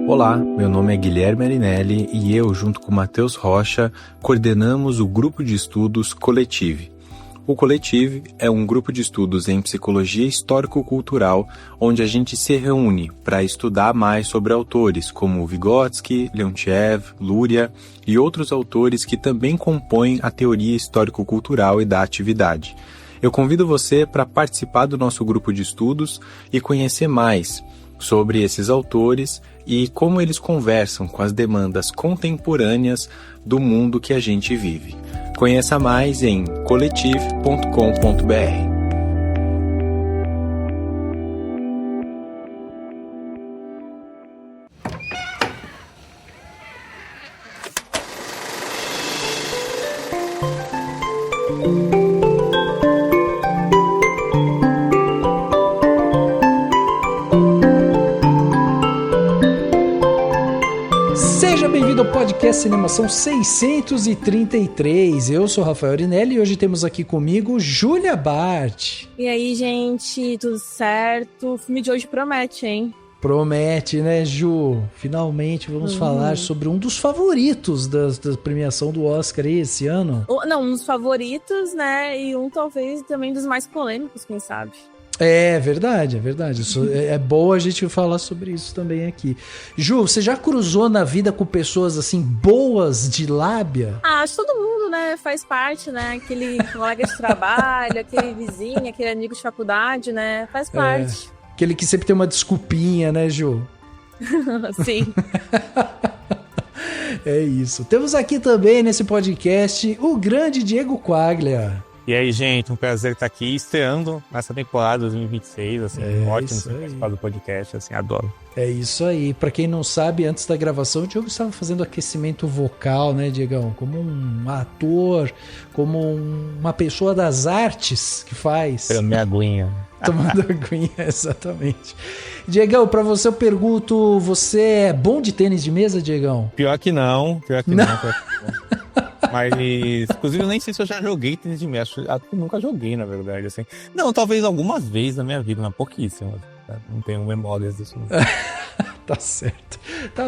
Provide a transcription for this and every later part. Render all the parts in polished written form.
Olá, meu nome é Guilherme Arinelli e eu, junto com Matheus Rocha, coordenamos o grupo de estudos Coletive. O Coletive é um grupo de estudos em psicologia histórico-cultural, onde a gente se reúne para estudar mais sobre autores como Vygotsky, Leontiev, Luria e outros autores que também compõem a teoria histórico-cultural e da atividade. Eu convido você para participar do nosso grupo de estudos e conhecer mais sobre esses autores e como eles conversam com as demandas contemporâneas do mundo que a gente vive. Conheça mais em coletive.com.br. Podcast Cinemação 633. Eu sou Rafael Arinelli e hoje temos aqui comigo Júlia Bart. E aí, gente, tudo certo? O filme de hoje promete, hein? Promete, né, Ju? Finalmente vamos falar sobre um dos favoritos da premiação do Oscar aí esse ano. Um dos favoritos, né? E um talvez também dos mais polêmicos, quem sabe? É verdade, é verdade. É bom a gente falar sobre isso também aqui. Ju, você já cruzou na vida com pessoas assim, boas de lábia? Acho que todo mundo, né, faz parte, né? Aquele colega de trabalho, aquele vizinho, aquele amigo de faculdade, né? Faz parte. Aquele que sempre tem uma desculpinha, né, Ju? Sim. É isso. Temos aqui também nesse podcast o grande Diego Quaglia. E aí, gente, um prazer estar aqui estreando nessa temporada 2026, assim, ótimo participar do podcast, assim, adoro. É isso aí. Pra quem não sabe, antes da gravação, o Diogo estava fazendo aquecimento vocal, né, Diegão? Como um ator, como uma pessoa das artes que faz. Tomando minha aguinha. Tomando aguinha, exatamente. Diegão, pra você eu pergunto, você é bom de tênis de mesa, Diegão? Pior que não. Mas, inclusive, eu nem sei se eu já joguei tênis de mesa. Acho que nunca joguei, na verdade, assim. Não, talvez algumas vezes na minha vida, mas pouquíssimas. Não tenho memórias disso. Tá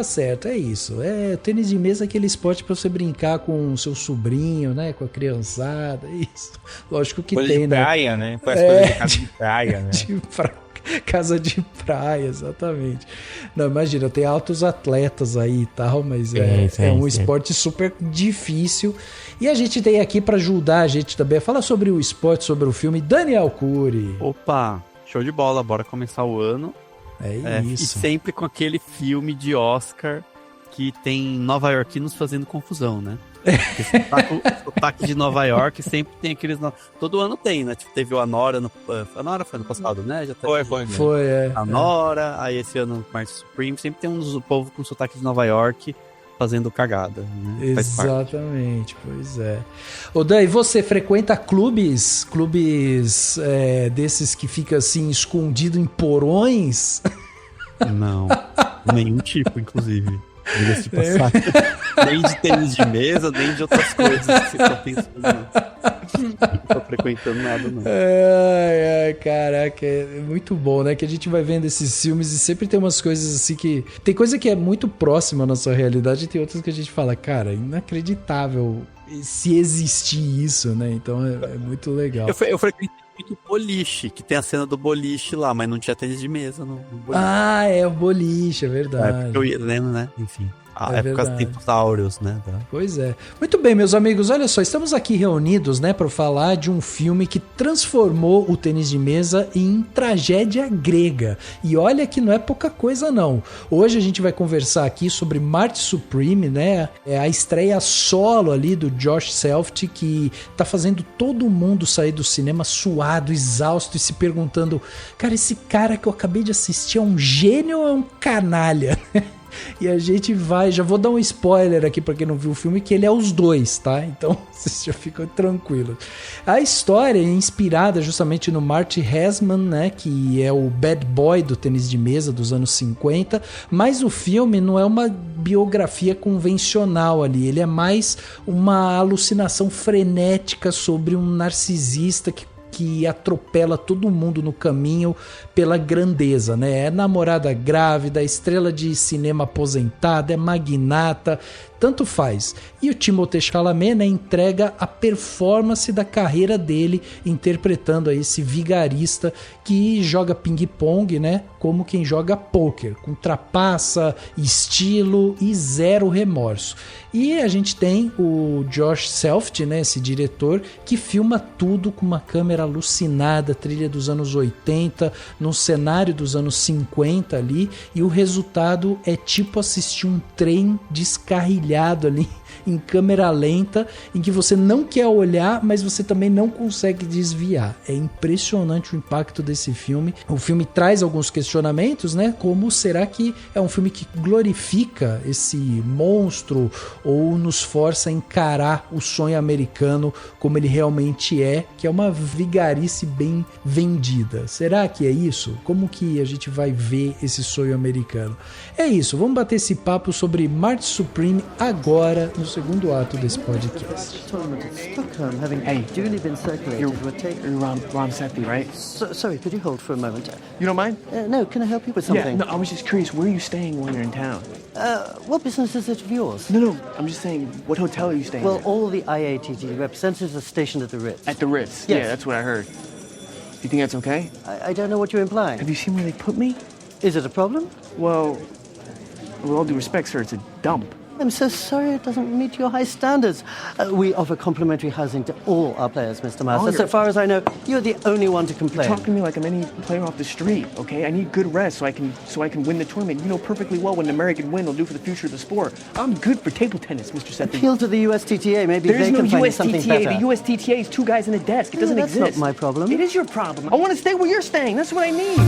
certo, é isso. É tênis de mesa é aquele esporte pra você brincar com o seu sobrinho, né? Com a criançada, é isso. Lógico que coisa tem, de praia, né? Parece coisa de casa de praia, né? Casa de praia, exatamente. Não, imagina, tem altos atletas aí e tal, mas é um esporte super difícil. E a gente tem aqui para ajudar a gente também a falar sobre o esporte, sobre o filme, Daniel Cury. Opa, show de bola, bora começar o ano. É isso. E sempre com aquele filme de Oscar que tem nova-iorquinos fazendo confusão, né? O sotaque de Nova York sempre tem aqueles... Todo ano tem, né? Tipo, teve o Anora... Anora foi ano passado, né? Já Foi. Anora, aí esse ano o Martin Supreme. Sempre tem um povo com sotaque de Nova York fazendo cagada, né? Exatamente, pois é. Ô Dan, e você frequenta clubes desses que fica assim escondido em porões? Não, nenhum tipo, inclusive. Diga-se de passagem. Nem de tênis de mesa, nem de outras coisas que você tá pensando. Não tô frequentando nada, não. Ai, caraca, é muito bom, né? Que a gente vai vendo esses filmes e sempre tem umas coisas assim que... Tem coisa que é muito próxima à nossa realidade e tem outras que a gente fala, cara, inacreditável se existir isso, né? Então é muito legal. Eu frequentei muito boliche, que tem a cena do boliche lá, mas não tinha tênis de mesa no boliche. Ah, é o boliche, é verdade. Porque eu ia lendo, né? Enfim. A época dos tempos áureos, né? Pois é. Muito bem, meus amigos, olha só, estamos aqui reunidos, né, para falar de um filme que transformou o tênis de mesa em tragédia grega. E olha que não é pouca coisa, não. Hoje a gente vai conversar aqui sobre Marty Supreme, né? É a estreia solo ali do Josh Selft, que tá fazendo todo mundo sair do cinema suado, exausto e se perguntando, cara, esse cara que eu acabei de assistir é um gênio ou é um canalha? E a gente vai, já vou dar um spoiler aqui pra quem não viu o filme, que ele é os dois, tá? Então vocês já ficam tranquilos. A história é inspirada justamente no Marty Hesman, né? Que é o bad boy do tênis de mesa dos anos 50, mas o filme não é uma biografia convencional ali, ele é mais uma alucinação frenética sobre um narcisista que que atropela todo mundo no caminho pela grandeza, né? É namorada grávida, estrela de cinema aposentada, é magnata, tanto faz. E o Timothée Chalamet, né, entrega a performance da carreira dele, interpretando aí esse vigarista que joga ping-pong, né, como quem joga pôquer, com trapaça, estilo e zero remorso. E a gente tem o Josh Selft, né, esse diretor, que filma tudo com uma câmera alucinada, trilha dos anos 80, num cenário dos anos 50 ali, e o resultado é tipo assistir um trem descarrilhado ali em câmera lenta, em que você não quer olhar, mas você também não consegue desviar. É impressionante o impacto desse filme. O filme traz alguns questionamentos, né? Como será que é um filme que glorifica esse monstro ou nos força a encarar o sonho americano como ele realmente é, que é uma vigarice bem vendida? Será que é isso? Como que a gente vai ver esse sonho americano? É isso, vamos bater esse papo sobre Marty Supreme agora, no segundo ato desse podcast. Hey, do you live in circulated? You're Ron Sethi, right? Sorry, could you hold for a moment? You don't mind? No, can I help you with something? Yeah, no, I was just curious, where are you staying while you're in town? What business is it of yours? No, I'm just saying, what hotel are you staying Well, at? all the IATT representatives are stationed at the Ritz. At the Ritz? Yes. Yeah, that's what I heard. Do you think that's okay? I don't know what you're implying. Have you seen where they put me? Is it a problem? Well, with all due respect, sir, it's a dump. I'm so sorry it doesn't meet your high standards. We offer complimentary housing to all our players, Mr. Master. Oh, So far as I know, you're the only one to complain. Talk to me like I'm any player off the street, okay? I need good rest so I can win the tournament. You know perfectly well what an American win will do for the future of the sport. I'm good for table tennis, Mr. Sethi. Appeal to the USTTA. Maybe There's they no can find you something USTTA. better. The USTTA is two guys in a desk. It doesn't that's exist. not my problem. It is your problem. I want to stay where you're staying. That's what I need.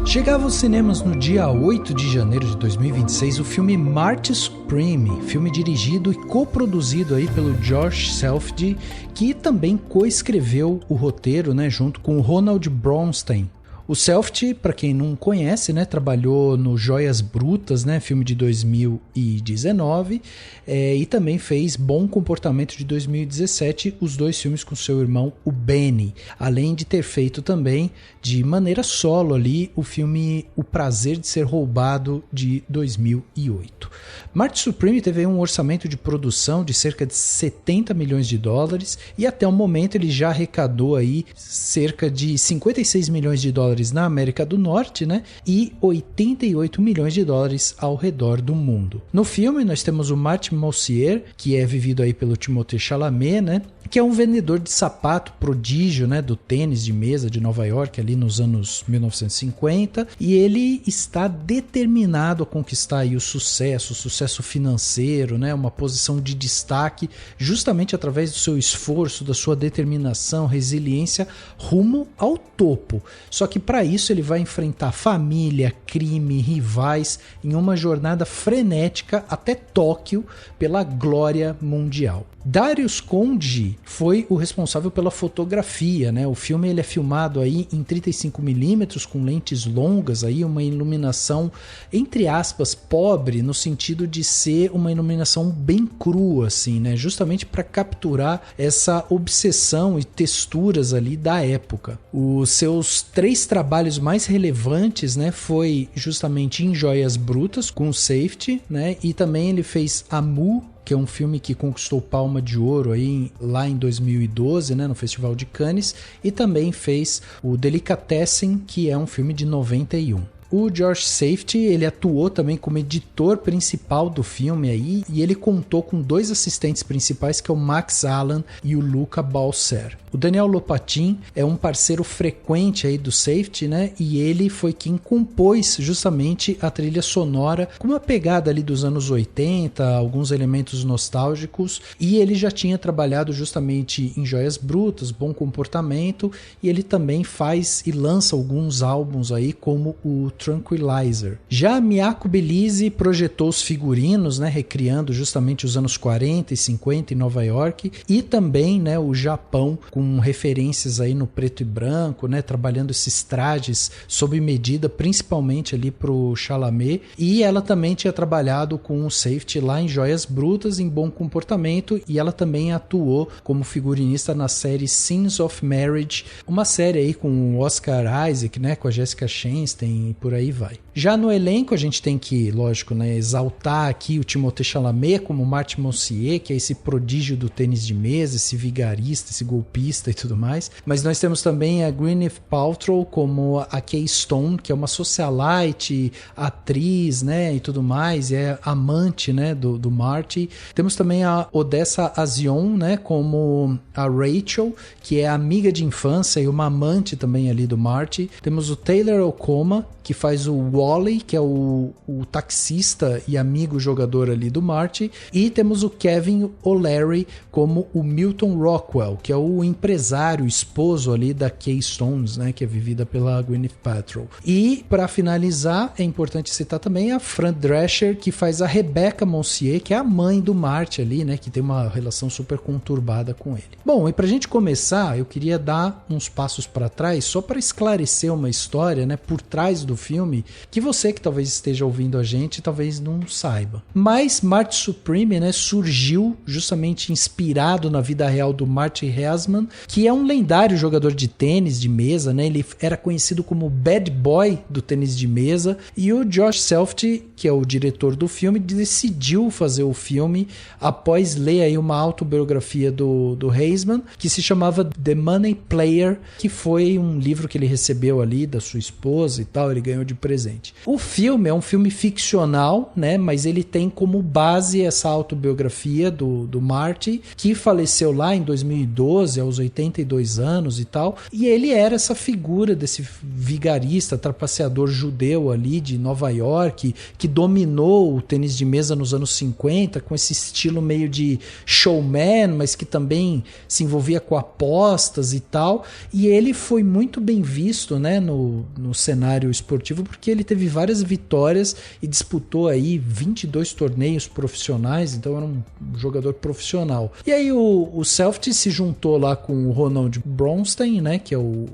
Chegava aos cinemas no dia 8 de janeiro de 2026 o filme Marty Supreme, filme dirigido e coproduzido aí pelo Josh Selft, que também coescreveu o roteiro, né, junto com o Ronald Bronstein. O Selft, para quem não conhece, né, trabalhou no Joias Brutas, né, filme de 2019, e também fez Bom Comportamento de 2017, os dois filmes com seu irmão, o Benny, além de ter feito também, de maneira solo ali, o filme O Prazer de Ser Roubado, de 2008. Marty Supreme teve um orçamento de produção de cerca de 70 milhões de dólares e até o momento ele já arrecadou aí cerca de 56 milhões de dólares na América do Norte, né? E 88 milhões de dólares ao redor do mundo. No filme nós temos o Martin Moussier, que é vivido aí pelo Timothée Chalamet, né? Que é um vendedor de sapato prodígio, né, do tênis de mesa de Nova York ali nos anos 1950, e ele está determinado a conquistar aí o sucesso financeiro, né, uma posição de destaque, justamente através do seu esforço, da sua determinação, resiliência rumo ao topo. Só que para isso ele vai enfrentar família, crime, rivais em uma jornada frenética até Tóquio pela glória mundial. Darius Khondji foi o responsável pela fotografia, né? O filme ele é filmado aí em 35mm com lentes longas, aí uma iluminação entre aspas pobre, no sentido de ser uma iluminação bem crua, assim, né? Justamente para capturar essa obsessão e texturas ali da época. Os seus 3 trabalhos mais relevantes, né, foi justamente em Joias Brutas com o Safety, né? E também ele fez Amu, que é um filme que conquistou Palma de Ouro aí, lá em 2012, né, no Festival de Cannes, e também fez o Delicatessen, que é um filme de 91. O Josh Safety, ele atuou também como editor principal do filme aí, e ele contou com 2 assistentes principais, que é o Max Allan e o Luca Balser. O Daniel Lopatin é um parceiro frequente aí do Safety, né? E ele foi quem compôs justamente a trilha sonora com uma pegada ali dos anos 80, alguns elementos nostálgicos, e ele já tinha trabalhado justamente em Joias Brutas, Bom Comportamento, e ele também faz e lança alguns álbuns aí como o Tranquilizer. Já Miyako Belize projetou os figurinos, né, recriando justamente os anos 40 e 50 em Nova York, e também, né, o Japão com referências aí no preto e branco, né? Trabalhando esses trajes sob medida, principalmente ali pro Chalamet. E ela também tinha trabalhado com o Safety lá em Joias Brutas, em Bom Comportamento, e ela também atuou como figurinista na série Scenes of Marriage, uma série aí com o Oscar Isaac, né? Com a Jessica Chastain e por aí vai. Já no elenco, a gente tem que, lógico, né, exaltar aqui o Timothée Chalamet como Martin Monsier, que é esse prodígio do tênis de mesa, esse vigarista, esse golpista e tudo mais. Mas nós temos também a Gwyneth Paltrow como a Kay Stone, que é uma socialite, atriz, né, e tudo mais, e é amante, né, do Marty. Temos também a Odessa Azion, né, como a Rachel, que é amiga de infância e uma amante também ali do Marty. Temos o Taylor Okoma, que faz o Wally, que é o taxista e amigo jogador ali do Marty. E temos o Kevin O'Leary como o Milton Rockwell, que é o empresário, esposo ali da Kay Stones, né, que é vivida pela Gwyneth Paltrow. E, para finalizar, é importante citar também a Fran Drescher, que faz a Rebecca Monsier, que é a mãe do Marty ali, né, que tem uma relação super conturbada com ele. Bom, e pra gente começar, eu queria dar uns passos para trás, só para esclarecer uma história, né, por trás do filme, que você que talvez esteja ouvindo a gente, talvez não saiba. Mas Marty Supreme, né, surgiu justamente inspirado na vida real do Marty Hesman, que é um lendário jogador de tênis de mesa, né? Ele era conhecido como Bad Boy do tênis de mesa, e o Josh Safety, que é o diretor do filme, decidiu fazer o filme após ler aí uma autobiografia do Hesman, que se chamava The Money Player, que foi um livro que ele recebeu ali da sua esposa e tal, ele ganhou de presente. O filme é um filme ficcional, né? Mas ele tem como base essa autobiografia do Marty, que faleceu lá em 2012, aos 82 anos e tal, e ele era essa figura desse vigarista, trapaceador judeu ali de Nova York, que dominou o tênis de mesa nos anos 50, com esse estilo meio de showman, mas que também se envolvia com apostas e tal, e ele foi muito bem visto, né, no cenário esportivo, porque ele teve várias vitórias e disputou aí 22 torneios profissionais, então era um jogador profissional. E aí o Safety se juntou lá com o Ronald Bronstein, né, que é o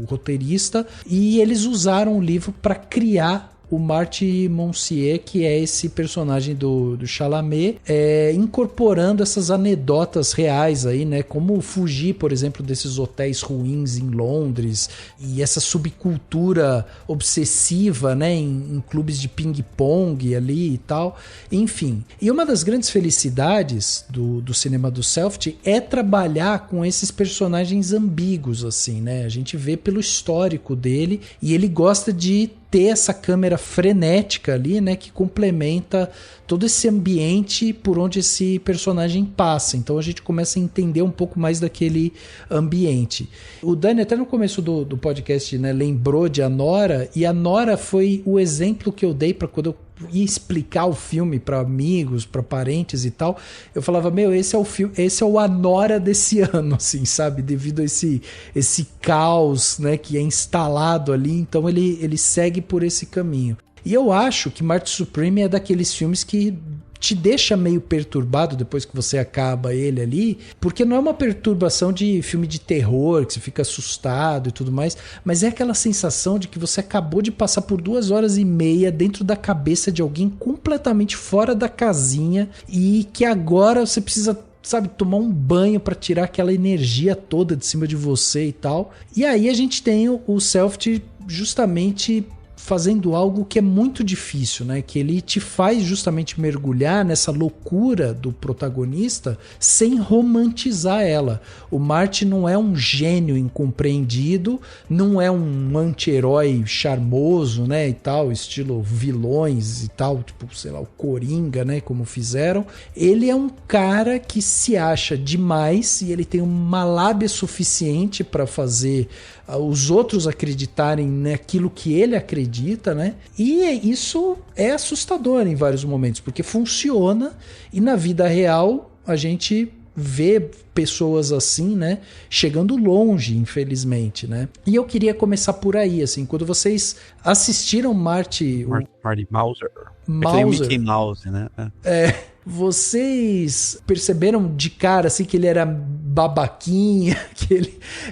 roteirista, e eles usaram o livro para criar o Marty Monsier, que é esse personagem do Chalamet, incorporando essas anedotas reais aí, né? Como fugir, por exemplo, desses hotéis ruins em Londres e essa subcultura obsessiva, né? Em clubes de ping-pong ali e tal. Enfim. E uma das grandes felicidades do cinema do Safety é trabalhar com esses personagens ambíguos, assim, né? A gente vê pelo histórico dele e ele gosta de ter essa câmera frenética ali, né, que complementa todo esse ambiente por onde esse personagem passa. Então a gente começa a entender um pouco mais daquele ambiente. O Dani até no começo do podcast, né, lembrou de Anora, e Anora foi o exemplo que eu dei para quando eu ia explicar o filme para amigos, para parentes e tal. Eu falava, esse é o filme, esse é o Anora desse ano, assim, sabe? Devido a esse caos, né, que é instalado ali, então ele segue por esse caminho. E eu acho que Marty Supreme é daqueles filmes que te deixa meio perturbado depois que você acaba ele ali, porque não é uma perturbação de filme de terror, que você fica assustado e tudo mais, mas é aquela sensação de que você acabou de passar por 2 horas e meia dentro da cabeça de alguém completamente fora da casinha e que agora você precisa, sabe, tomar um banho pra tirar aquela energia toda de cima de você e tal. E aí a gente tem o Safety justamente fazendo algo que é muito difícil, né? Que ele te faz justamente mergulhar nessa loucura do protagonista sem romantizar ela. O Marty não é um gênio incompreendido, não é um anti-herói charmoso, né? E tal, estilo vilões e tal, tipo, sei lá, o Coringa, né? Como fizeram. Ele é um cara que se acha demais e ele tem uma lábia suficiente para fazer os outros acreditarem naquilo que ele acredita, né? E isso é assustador em vários momentos, porque funciona e na vida real a gente vê pessoas assim, né, chegando longe, infelizmente, né? E eu queria começar por aí, assim, quando vocês assistiram Marty Mauser. O Mickey Mouse, né? Vocês perceberam de cara assim que ele era babaquinha,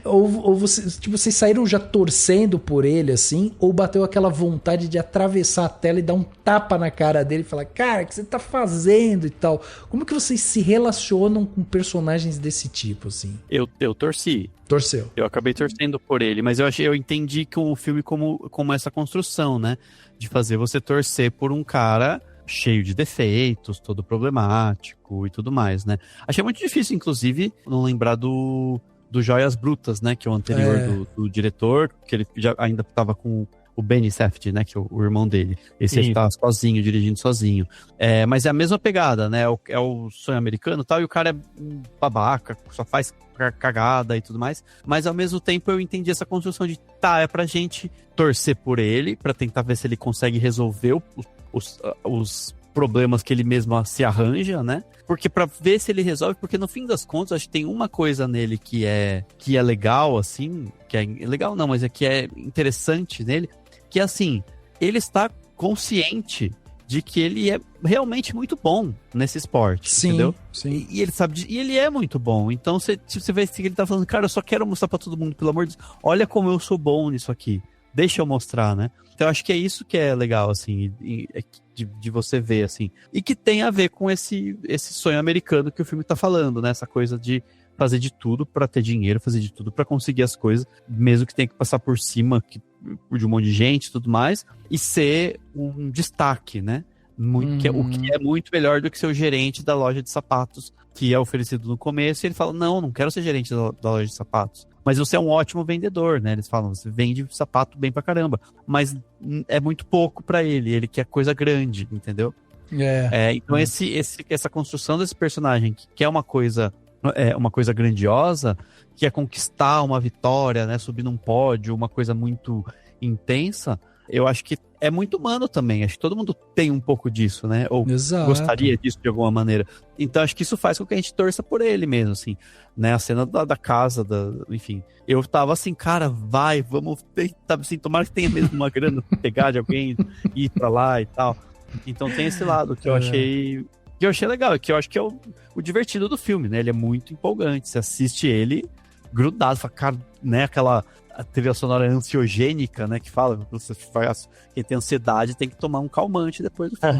ou você, tipo, vocês saíram já torcendo por ele, assim, ou bateu aquela vontade de atravessar a tela e dar um tapa na cara dele e falar, cara, o que você tá fazendo e tal? Como que vocês se relacionam com personagens desse tipo, assim? Eu torci. Torceu. Eu acabei torcendo por ele, mas eu entendi que o filme como essa construção, né? De fazer você torcer por um cara cheio de defeitos, todo problemático e tudo mais, né? Achei muito difícil, inclusive, não lembrar do Joias Brutas, né? Que é o anterior do diretor, que ele já ainda estava com o Benny Safdie, né? Que é o irmão dele. Esse ele tá sozinho, dirigindo sozinho. Mas é a mesma pegada, né? É o sonho americano e tal, e o cara é babaca, só faz cagada e tudo mais. Mas ao mesmo tempo eu entendi essa construção de, é pra gente torcer por ele, pra tentar ver se ele consegue resolver os problemas que ele mesmo se arranja, né? Porque pra ver se ele resolve, porque no fim das contas, acho que tem uma coisa nele que é legal, assim, que é legal não, mas que é interessante nele, que é assim, ele está consciente de que ele é realmente muito bom nesse esporte, entendeu? Sim. E ele sabe, e ele é muito bom. Então você vê que ele tá falando, cara, eu só quero mostrar pra todo mundo, pelo amor de Deus, olha como eu sou bom nisso aqui. Deixa eu mostrar, né? Então eu acho que é isso que é legal, assim, de você ver, assim. E que tem a ver com esse sonho americano que o filme tá falando, né? Essa coisa de fazer de tudo pra ter dinheiro, fazer de tudo pra conseguir as coisas, mesmo que tenha que passar por cima de um monte de gente e tudo mais, e ser um destaque, né? O que é muito melhor do que ser o gerente da loja de sapatos que é oferecido no começo, e ele fala, não quero ser gerente da loja de sapatos. Mas você é um ótimo vendedor, né? Eles falam, você vende sapato bem pra caramba. Mas é muito pouco pra ele quer coisa grande, entendeu? Então essa construção desse personagem, que é uma coisa grandiosa, que é conquistar uma vitória, né? Subir num pódio, uma coisa muito intensa, eu acho que é muito humano também. Acho que todo mundo tem um pouco disso, né? Ou gostaria disso de alguma maneira. Então acho que isso faz com que a gente torça por ele mesmo, assim, né? A cena da casa, enfim. Eu tava assim, cara, vamos tentar, assim, tomara que tenha mesmo uma grana pra pegar de alguém e ir pra lá e tal. Então tem esse lado que eu achei legal, que eu acho que é o divertido do filme, né? Ele é muito empolgante. Você assiste ele grudado, fala, cara, né? A trilha sonora ansiogênica, né, que fala que você faz, quem tem ansiedade tem que tomar um calmante depois do filme.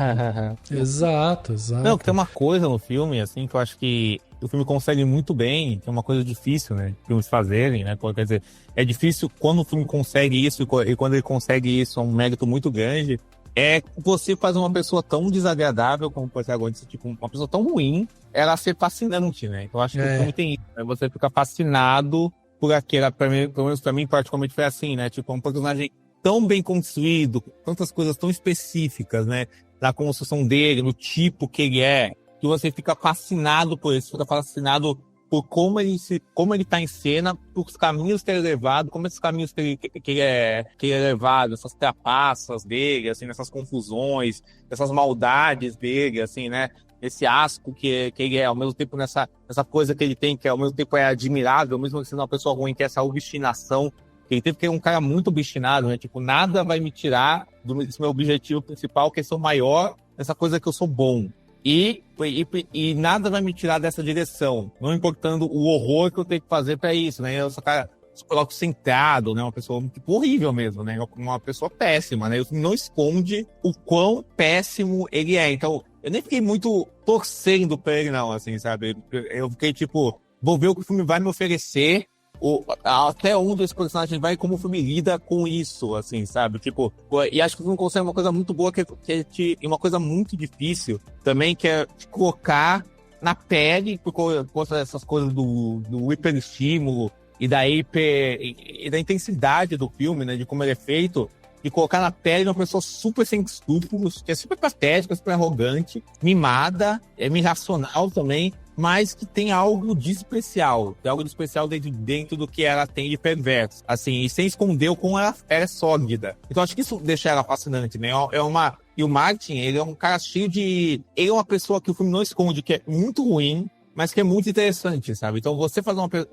Exato. Não, que tem uma coisa no filme, assim, que eu acho que o filme consegue muito bem, que é uma coisa difícil, né, filmes fazerem, né, quer dizer, é difícil quando o filme consegue isso, e quando ele consegue isso é um mérito muito grande, é você fazer uma pessoa tão desagradável como o protagonista, tipo, uma pessoa tão ruim, ela ser fascinante, né, então eu acho que o filme tem isso, né, você fica fascinado por aquela, pelo menos pra mim, particularmente foi assim, né? Tipo, um personagem tão bem construído, tantas coisas tão específicas, né? Da construção dele, no tipo que ele é, que você fica fascinado por isso, fica fascinado por como ele tá em cena, por os caminhos que ele é levado, como esses caminhos que ele é levado, essas trapaças dele, assim, nessas confusões, essas maldades dele, assim, né? Esse asco que ele é, ao mesmo tempo nessa coisa que ele tem, que ao mesmo tempo é admirável, mesmo sendo uma pessoa ruim, que é essa obstinação que ele teve, que é um cara muito obstinado, né? Tipo, nada vai me tirar desse meu objetivo principal, que é ser o maior, essa coisa que eu sou bom. E nada vai me tirar dessa direção, não importando o horror que eu tenho que fazer pra isso, né? Eu sou cara coloco centrado, né? Uma pessoa tipo, horrível mesmo, né? Uma pessoa péssima, né? Não esconde o quão péssimo ele é. Então, eu nem fiquei muito torcendo pra ele, não, assim, sabe? Eu fiquei tipo, vou ver o que o filme vai me oferecer, até onde esse personagem vai e como o filme lida com isso, assim, sabe? Tipo, e acho que o filme consegue uma coisa muito boa, e uma coisa muito difícil também, que é te colocar na pele, por conta dessas coisas do hiperestímulo e da intensidade do filme, né? De como ele é feito. E colocar na pele de uma pessoa super sem escrúpulos, que é super patética, super arrogante, mimada, irracional também, mas que tem algo de especial. Tem algo de especial dentro do que ela tem de perverso. Assim, e sem esconder o como ela é sólida. Então acho que isso deixa ela fascinante, né? E o Martin, ele é um cara cheio de... Ele é uma pessoa que o filme não esconde, que é muito ruim, mas que é muito interessante, sabe? Então você fazer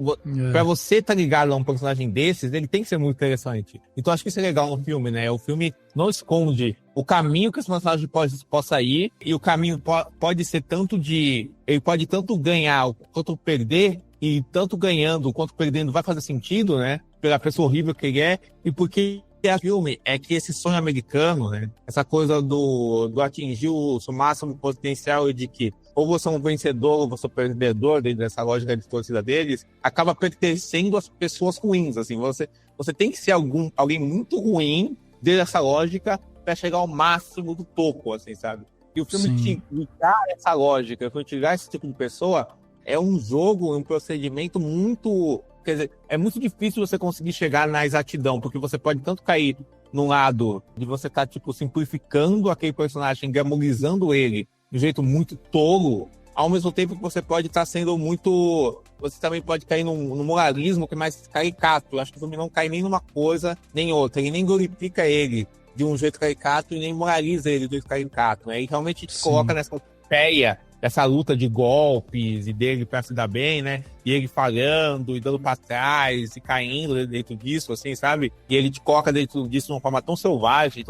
pra você estar ligado a um personagem desses, ele tem que ser muito interessante. Então acho que isso é legal no filme, né? O filme não esconde o caminho que esse personagem possa ir, e o caminho pode ser tanto ele pode tanto ganhar quanto perder, e tanto ganhando quanto perdendo vai fazer sentido, né? Pela pessoa horrível que ele é, e porque o filme é que esse sonho americano, né? Essa coisa do atingir o seu máximo potencial e de que ou você é um vencedor ou você é um perdedor dentro dessa lógica de torcida deles, acaba pertencendo às pessoas ruins, assim. Você tem que ser alguém muito ruim dentro dessa lógica para chegar ao máximo do topo, assim, sabe? E o filme tirar essa lógica, o filme tirar esse tipo de pessoa, é um jogo, um procedimento muito... Quer dizer, é muito difícil você conseguir chegar na exatidão, porque você pode tanto cair num lado de você estar, tipo, simplificando aquele personagem, glamorizando ele de um jeito muito tolo, ao mesmo tempo que você pode estar sendo muito... Você também pode cair num moralismo que é mais caricato. Eu acho que o filme não cai nem numa coisa, nem outra. Ele nem glorifica ele de um jeito caricato e nem moraliza ele de um jeito caricato, né? E realmente te coloca nessa peia, essa luta de golpes e dele pra se dar bem, né? E ele falhando e dando pra trás e caindo dentro disso, assim, sabe? E ele te coloca dentro disso de uma forma tão selvagem,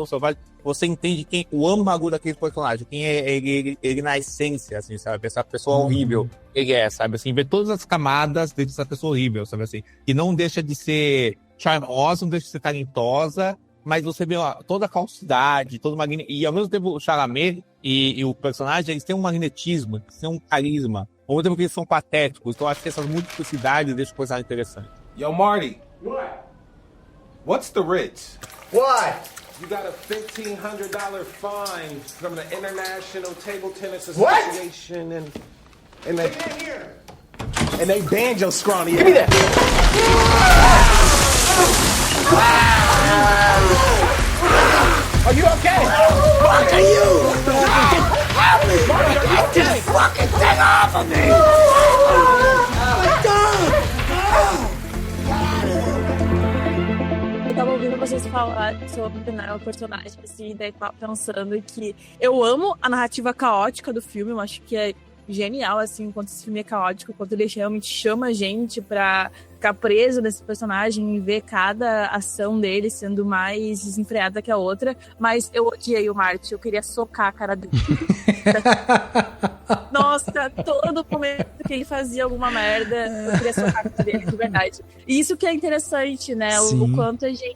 você entende o âmago daquele personagem, quem é ele na essência, assim, sabe? Essa pessoa horrível ele é, sabe? Assim, ver todas as camadas dentro dessa pessoa horrível, sabe? Assim, que não deixa de ser charmosa, não deixa de ser talentosa, mas você vê toda a falsidade, e ao mesmo tempo o Chalamet e o personagem, eles têm um magnetismo, eles têm um carisma, ao mesmo tempo que eles são patéticos. Então eu acho que essas multiplicidades deixam o personagem interessante. Yo, Marty. What? What's the Ritz? What? You got a $1,500 fine from the International Table Tennis What? Association, and they banned your scrawny. Give me that. Are you okay? Fuck are you? Help me! Get this fucking thing off of me! Eu tava ouvindo vocês falar sobre, né, o personagem, assim, daí tava pensando que eu amo a narrativa caótica do filme, eu acho que é genial, assim, enquanto esse filme é caótico, quanto ele realmente chama a gente pra ficar preso nesse personagem e ver cada ação dele sendo mais desenfreada que a outra, mas eu odiei o Marty, eu queria socar a cara dele. Nossa, todo momento que ele fazia alguma merda, eu queria socar a cara dele, de verdade. E isso que é interessante, né, o quanto a gente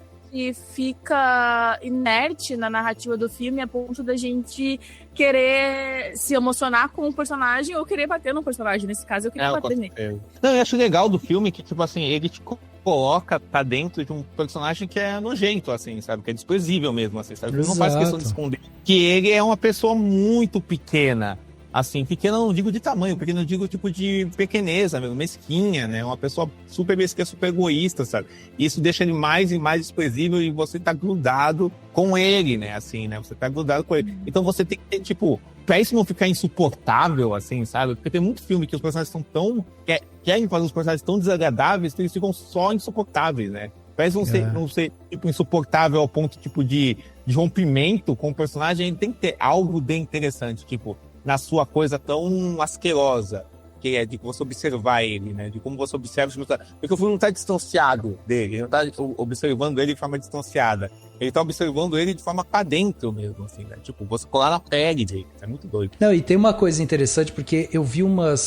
fica inerte na narrativa do filme a ponto da gente querer se emocionar com o personagem ou querer bater no personagem. Nesse caso, eu queria bater nele. Não, eu acho legal do filme que, tipo assim, ele te coloca pra dentro de um personagem que é nojento, assim, sabe? Que é desprezível mesmo, assim, sabe? Ele não faz questão de esconder que ele é uma pessoa muito pequena. Assim, pequena não digo de tamanho, pequena eu digo tipo de pequeneza mesmo, mesquinha, né? Uma pessoa super mesquinha, super egoísta, sabe? E isso deixa ele mais e mais desprezível e você tá grudado com ele, né? Assim, né? Você tá grudado com ele. Então você tem que ter, tipo, pra isso não ficar insuportável, assim, sabe? Porque tem muito filme que os personagens são tão... querem fazer os personagens tão desagradáveis que eles ficam só insuportáveis, né? Parece não ser tipo, insuportável ao ponto, tipo, de rompimento com o personagem. Ele tem que ter algo bem interessante, tipo... na sua coisa tão asquerosa, que é de você observar ele, né? De como você observa... Porque o filme não tá distanciado dele, ele não tá observando ele de forma distanciada. Ele tá observando ele de forma pra dentro mesmo, assim, né? Tipo, você colar na pele dele, é muito doido. Não, e tem uma coisa interessante, porque eu vi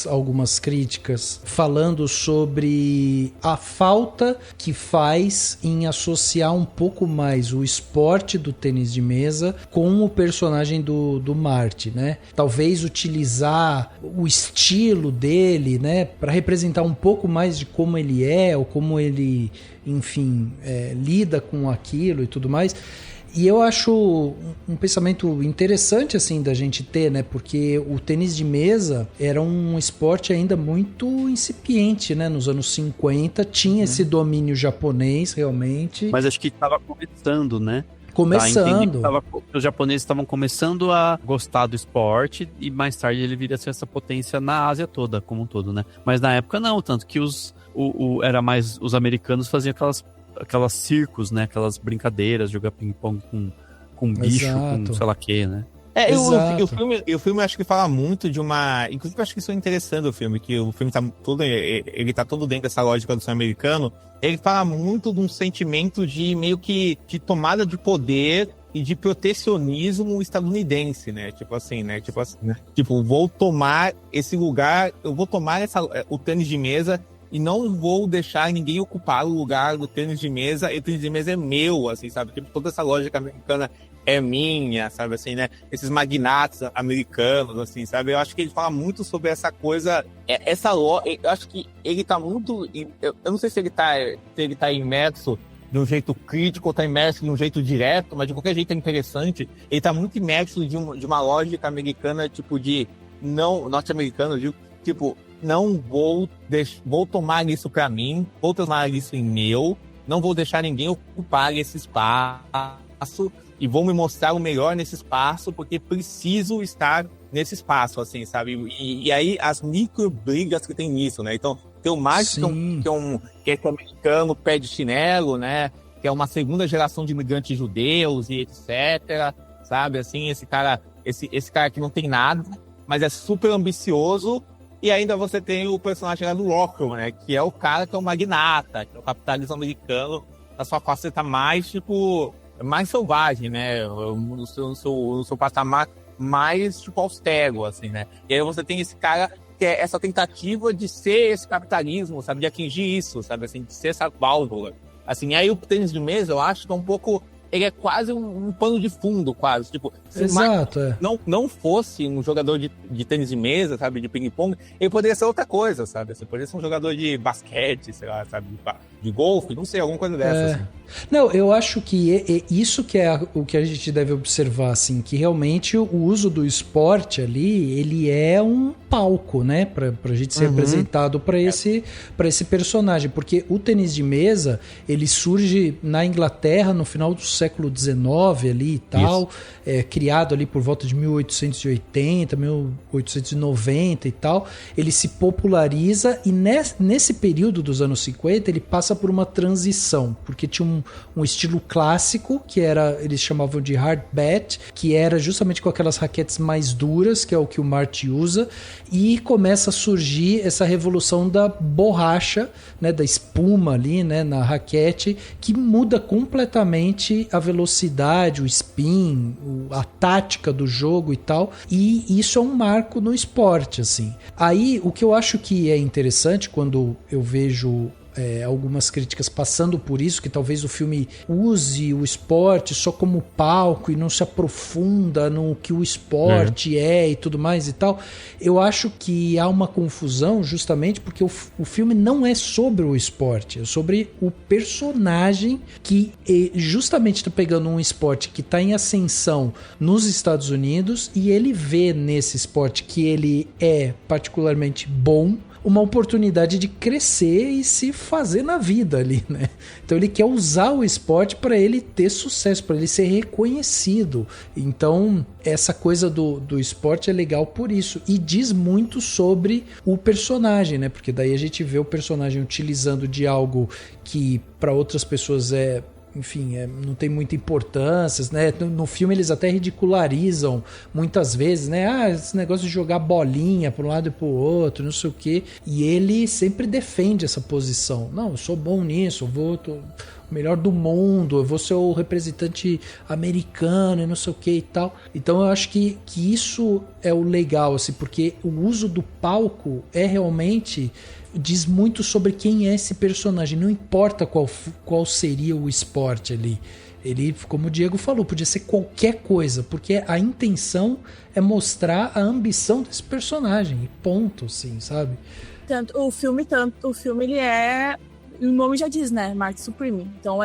algumas críticas falando sobre a falta que faz em associar um pouco mais o esporte do tênis de mesa com o personagem do Marty, né? Talvez utilizar o estilo dele, né? Pra representar um pouco mais de como ele é, ou como ele... enfim, lida com aquilo e tudo mais. E eu acho um pensamento interessante, assim, da gente ter, né? Porque o tênis de mesa era um esporte ainda muito incipiente, né? Nos anos 50 tinha esse domínio japonês, realmente. Mas acho que estava começando, né? Começando. Os japoneses estavam começando a gostar do esporte e mais tarde ele viria a ser essa potência na Ásia toda, como um todo, né? Mas na época não, tanto que era mais os americanos faziam aquelas circos, né? Aquelas brincadeiras, jogar ping-pong com bicho, com sei lá o que, né? O filme acho que fala muito de uma... Inclusive, acho que isso é interessante do filme, que o filme ele tá todo dentro dessa lógica do sonho americano. Ele fala muito de um sentimento de meio que de tomada de poder e de protecionismo estadunidense, né? Tipo assim, né? Tipo, vou tomar esse lugar, eu vou tomar o tênis de mesa e não vou deixar ninguém ocupar o lugar do tênis de mesa, e o tênis de mesa é meu, assim, sabe? Tipo, toda essa lógica americana é minha, sabe, assim, né? Esses magnatas americanos, assim, sabe? Eu acho que ele fala muito sobre essa coisa, eu acho que ele tá muito, eu não sei se ele tá imerso de um jeito crítico ou tá imerso de um jeito direto, mas de qualquer jeito é interessante. Ele tá muito imerso de uma lógica americana, tipo, norte-americana, eu digo, tipo, não vou tomar isso pra mim, vou tomar isso em meu, não vou deixar ninguém ocupar esse espaço e vou me mostrar o melhor nesse espaço porque preciso estar nesse espaço, assim, sabe? E aí as micro brigas que tem nisso, né? Então, tem o Martin, que é americano, pé de chinelo, né? Que é uma segunda geração de imigrantes judeus e etc, sabe? Assim, esse cara que não tem nada, mas é super ambicioso. E ainda você tem o personagem lá do Rockwell, né? Que é o cara que é o magnata, que é o capitalismo americano, na sua faceta mais, tipo, mais selvagem, né? No seu patamar mais, tipo, austero, assim, né? E aí você tem esse cara que é essa tentativa de ser esse capitalismo, sabe? De atingir isso, sabe? Assim, de ser essa válvula. Assim, aí o tênis de mesa, eu acho que é um pouco... Ele é quase um pano de fundo, quase. Tipo, se Exato, não fosse um jogador de tênis de mesa, sabe, de ping-pong, ele poderia ser outra coisa, sabe? Você poderia ser um jogador de basquete, sei lá, sabe, de golfe, não sei, alguma coisa dessa. Assim. Não, eu acho que isso que é o que a gente deve observar, assim, que realmente o uso do esporte ali, ele é um palco, né, pra gente ser representado para esse personagem, porque o tênis de mesa, ele surge na Inglaterra no final do século XIX ali e tal, criado ali por volta de 1880, 1890 e tal, ele se populariza e nesse período dos anos 50 ele passa por uma transição, porque tinha um estilo clássico, que eles chamavam de hard bat, que era justamente com aquelas raquetes mais duras, que é o que o Marty usa, e começa a surgir essa revolução da borracha, né, da espuma ali, né, na raquete, que muda completamente a velocidade, o spin, a tática do jogo e tal, e isso é um marco no esporte, assim. Aí, o que eu acho que é interessante quando eu vejo algumas críticas passando por isso, que talvez o filme use o esporte só como palco e não se aprofunda no que o esporte é e tudo mais e tal. Eu acho que há uma confusão justamente porque o filme não é sobre o esporte, é sobre o personagem que justamente está pegando um esporte que está em ascensão nos Estados Unidos e ele vê nesse esporte que ele é particularmente bom, uma oportunidade de crescer e se fazer na vida ali, né? Então ele quer usar o esporte para ele ter sucesso, para ele ser reconhecido. Então essa coisa do esporte é legal por isso e diz muito sobre o personagem, né? Porque daí a gente vê o personagem utilizando de algo que para outras pessoas enfim, não tem muita importância, né? No filme eles até ridicularizam muitas vezes, né? Esse negócio de jogar bolinha para um lado e para o outro, não sei o quê. E ele sempre defende essa posição. Não, eu sou bom nisso, tô o melhor do mundo, eu vou ser o representante americano e não sei o que e tal. Então eu acho que isso é o legal, assim, porque o uso do palco realmente diz muito sobre quem é esse personagem, não importa qual seria o esporte ali. Ele, como o Diego falou, podia ser qualquer coisa, porque a intenção é mostrar a ambição desse personagem, e ponto, assim, sabe? O filme ele é... O nome já diz, né? Marty Supreme. Então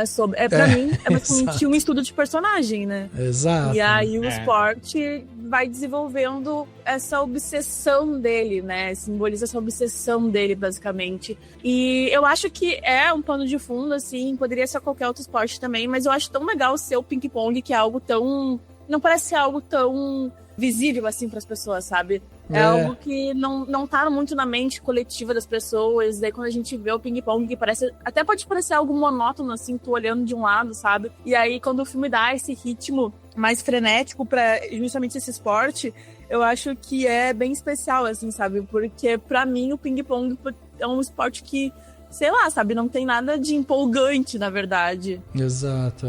pra mim, é basicamente um estudo de personagem, né? Exato. E aí o esporte vai desenvolvendo essa obsessão dele, né? Simboliza essa obsessão dele, basicamente. E eu acho que é um pano de fundo, assim, poderia ser qualquer outro esporte também, mas eu acho tão legal ser o ping-pong, que é algo tão... Não parece ser algo tão visível, assim, para as pessoas, sabe? É algo que não tá muito na mente coletiva das pessoas. Daí quando a gente vê o ping-pong, que até pode parecer algo monótono, assim, tu olhando de um lado, sabe? E aí quando o filme dá esse ritmo mais frenético pra justamente esse esporte, eu acho que é bem especial, assim, sabe? Porque pra mim o ping-pong é um esporte que, sei lá, sabe, não tem nada de empolgante, na verdade. Exato.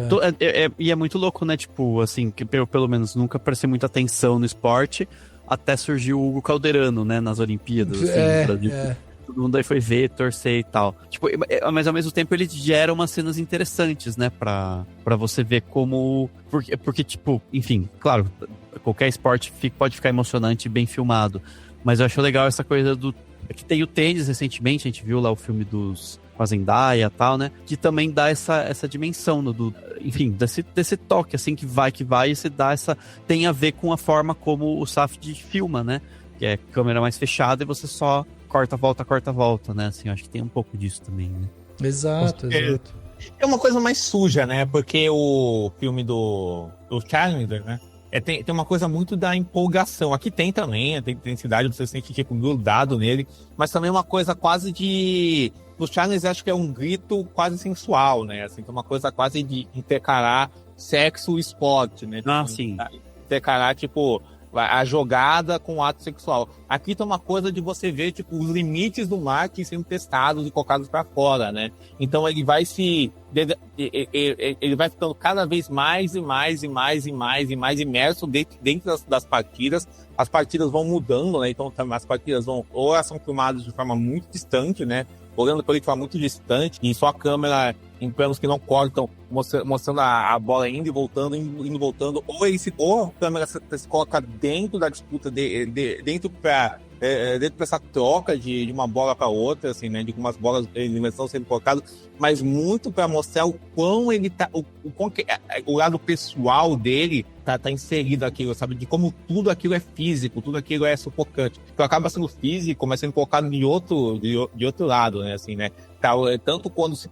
E é muito louco, né? Tipo, assim, que pelo menos nunca prestei muita atenção no esporte, até surgiu o Hugo Calderano, né, nas Olimpíadas, assim, no Brasil. todo mundo aí foi ver, torcer e tal. Tipo, mas ao mesmo tempo ele gera umas cenas interessantes, né, pra você ver como... Porque, tipo, enfim, claro, qualquer esporte pode ficar emocionante e bem filmado, mas eu acho legal essa coisa do... que tem o tênis recentemente, a gente viu lá o filme com a Zendaya e tal, né? Que também dá essa dimensão enfim, desse toque, assim, que vai, e se dá tem a ver com a forma como o Safdie filma, né? Que é câmera mais fechada e você só corta, volta, né? Assim, eu acho que tem um pouco disso também, né? Exato. É uma coisa mais suja, né? Porque o filme do Challenger, né? Tem uma coisa muito da empolgação. Aqui tem também, tem intensidade, você se sente tipo grudado nele, mas também uma coisa quase de... Os Challenger acho que é um grito quase sensual, né? Assim, tem uma coisa quase de intercalar sexo e esporte, né? Ah, sim. Intercalar, tipo, a jogada com o ato sexual. Aqui tem uma coisa de você ver, tipo, os limites do marketing sendo testados e colocados para fora, né? Então ele vai ele vai ficando cada vez mais imerso dentro das partidas. As partidas vão mudando, né? Então as partidas ou elas são filmadas de forma muito distante, né? Olhando para ele de forma muito distante, e só a câmera em planos que não cortam, mostrando a bola indo e voltando, ou a câmera se coloca dentro da disputa, dentro para essa troca de uma bola para outra, assim, né, de algumas bolas estão sendo colocadas, mas muito para mostrar o quão ele tá, o lado pessoal dele tá inserido aquilo, sabe, de como tudo aquilo é físico, tudo aquilo é sufocante. Então acaba sendo físico, mas sendo colocado de outro lado, né, assim, né. Tanto quando se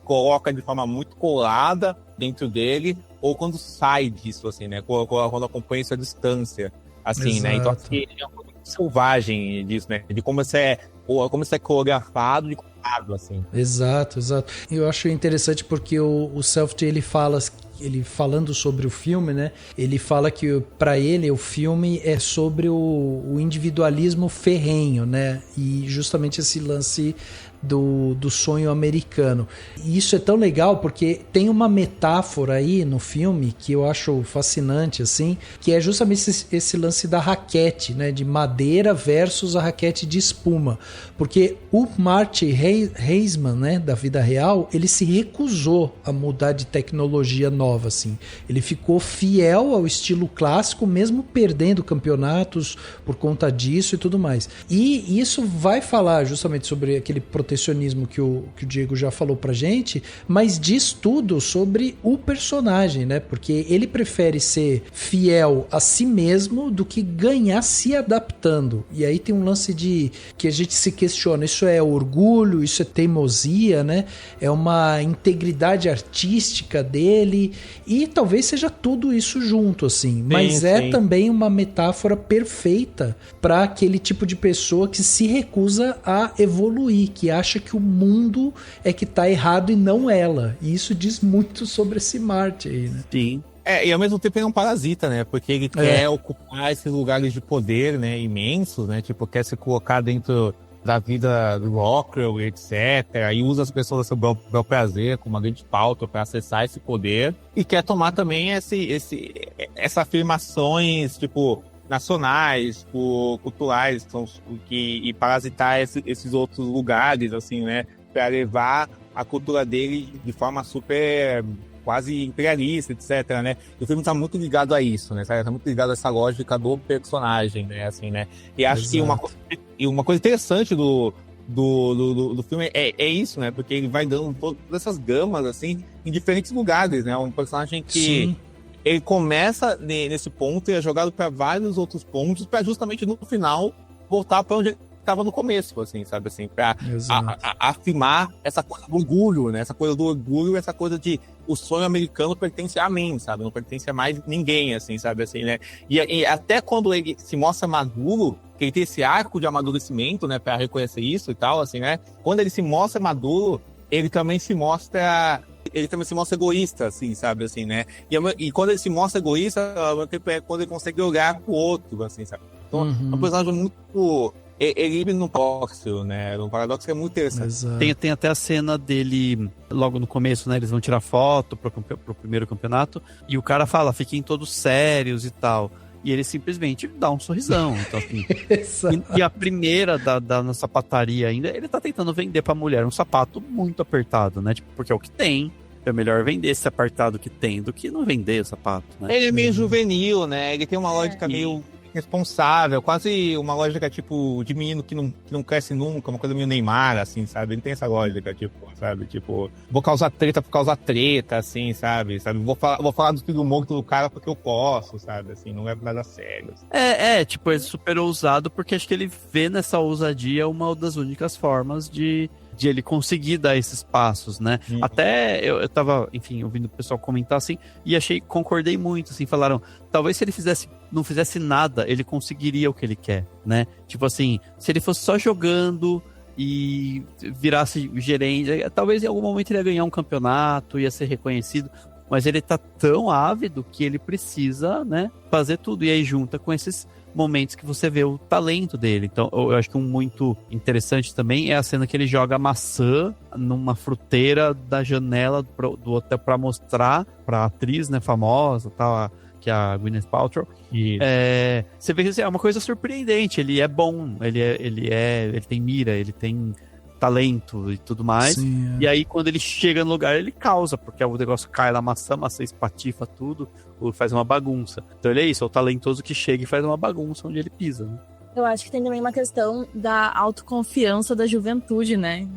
coloca de forma muito colada dentro dele, ou quando sai disso, assim, né, quando acompanha essa distância, assim, né. Então assim, é uma coisa muito selvagem disso, né, de como isso é coreografado e colado, assim. Exato. Eu acho interessante porque o Safdie, ele falando sobre o filme, né? Ele fala que para ele o filme é sobre o individualismo ferrenho, né? E justamente esse lance do sonho americano. E isso é tão legal porque tem uma metáfora aí no filme que eu acho fascinante, assim, que é justamente esse lance da raquete, né? De madeira versus a raquete de espuma. Porque o Marty Heisman, né? Da vida real, ele se recusou a mudar de tecnologia nova, assim. Ele ficou fiel ao estilo clássico, mesmo perdendo campeonatos por conta disso e tudo mais. E isso vai falar justamente sobre aquele protecionismo que o Diego já falou pra gente, mas diz tudo sobre o personagem, né? Porque ele prefere ser fiel a si mesmo do que ganhar se adaptando. E aí tem um lance que a gente se questiona, isso é orgulho, isso é teimosia, né? É uma integridade artística dele, e talvez seja tudo isso junto, assim. Mas é também uma metáfora perfeita para aquele tipo de pessoa que se recusa a evoluir, que acha que o mundo é que tá errado e não ela. E isso diz muito sobre esse Marty aí, né? Sim. E ao mesmo tempo ele é um parasita, né? Porque ele quer ocupar esses lugares de poder, né? Imensos, né? Tipo, quer se colocar dentro da vida do Rockwell, etc. E usa as pessoas a seu prazer, como uma grande pauta para acessar esse poder. E quer tomar também essas afirmações, tipo, nacionais, culturais, e parasitar esses outros lugares, assim, né? Para levar a cultura dele de forma super quase imperialista, etc, né? E o filme tá muito ligado a isso, né? Tá muito ligado a essa lógica do personagem, né? Assim, né? E acho que uma coisa interessante do filme é isso, né? Porque ele vai dando todas essas gamas, assim, em diferentes lugares, né? Um personagem que... Sim. Ele começa nesse ponto e é jogado para vários outros pontos para justamente no final voltar para onde ele estava no começo, assim, sabe, assim, para afirmar essa coisa do orgulho, né? Essa coisa do orgulho, essa coisa de o sonho americano pertence a mim, sabe? Não pertence a mais ninguém, assim, sabe, assim, né? E até quando ele se mostra maduro, que ele tem esse arco de amadurecimento, né, para reconhecer isso e tal, assim, né? Quando ele se mostra maduro, ele também se mostra egoísta, assim, sabe, assim, né? E quando ele se mostra egoísta, é quando ele consegue olhar pro outro, assim, sabe? Então, é um personagem muito... Ele no paradoxo, né? Um paradoxo que é muito interessante. Tem até a cena dele, logo no começo, né? Eles vão tirar foto pro primeiro campeonato, e o cara fala, fiquem todos sérios e tal. E ele simplesmente dá um sorrisão. Então, assim, e a primeira na sapataria ainda, ele tá tentando vender pra mulher um sapato muito apertado, né? Tipo, porque é o que tem. É melhor vender esse apertado que tem do que não vender o sapato, né? Ele é meio juvenil, né? Ele tem uma lógica meio responsável, quase uma lógica, tipo, de menino que não cresce nunca, uma coisa meio Neymar, assim, sabe? Ele tem essa lógica, tipo, sabe? Tipo, vou causar treta por causar treta, assim, sabe? Vou falar do filho morto do cara porque eu posso, sabe? Assim, não é nada sério. Assim. Tipo, é super ousado porque acho que ele vê nessa ousadia uma das únicas formas de ele conseguir dar esses passos, né? Até eu tava, enfim, ouvindo o pessoal comentar assim, e concordei muito, assim, falaram, talvez se ele não fizesse nada, ele conseguiria o que ele quer, né? Tipo assim, se ele fosse só jogando e virasse gerente, talvez em algum momento ele ia ganhar um campeonato, ia ser reconhecido, mas ele tá tão ávido que ele precisa, né, fazer tudo, e aí junta com esses momentos que você vê o talento dele. Então, eu acho que um muito interessante também é a cena que ele joga maçã numa fruteira da janela do hotel pra mostrar pra atriz, né, famosa, tal, que é a Gwyneth Paltrow. Você vê que é uma coisa surpreendente. Ele é bom, ele tem mira, ele tem talento e tudo mais. Sim, E aí, quando ele chega no lugar, ele causa, porque o negócio cai na maçã espatifa tudo, faz uma bagunça. Então ele é isso, é o talentoso que chega e faz uma bagunça onde ele pisa, né? Eu acho que tem também uma questão da autoconfiança da juventude, né?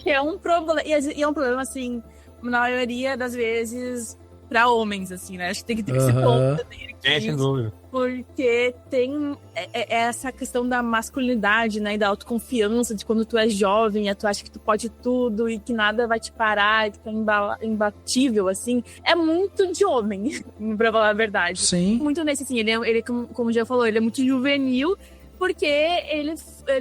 Que é um problema, e é um problema, assim, na maioria das vezes pra homens, assim, né? Acho que tem que ter esse ponto dele. Sem dúvida. Porque tem essa questão da masculinidade, né? E da autoconfiança de quando tu é jovem, tu acha que tu pode tudo e que nada vai te parar, e tu é imbatível, assim. É muito de homem, pra falar a verdade. Sim. Muito nesse, assim, ele como já falou, ele é muito juvenil, porque ele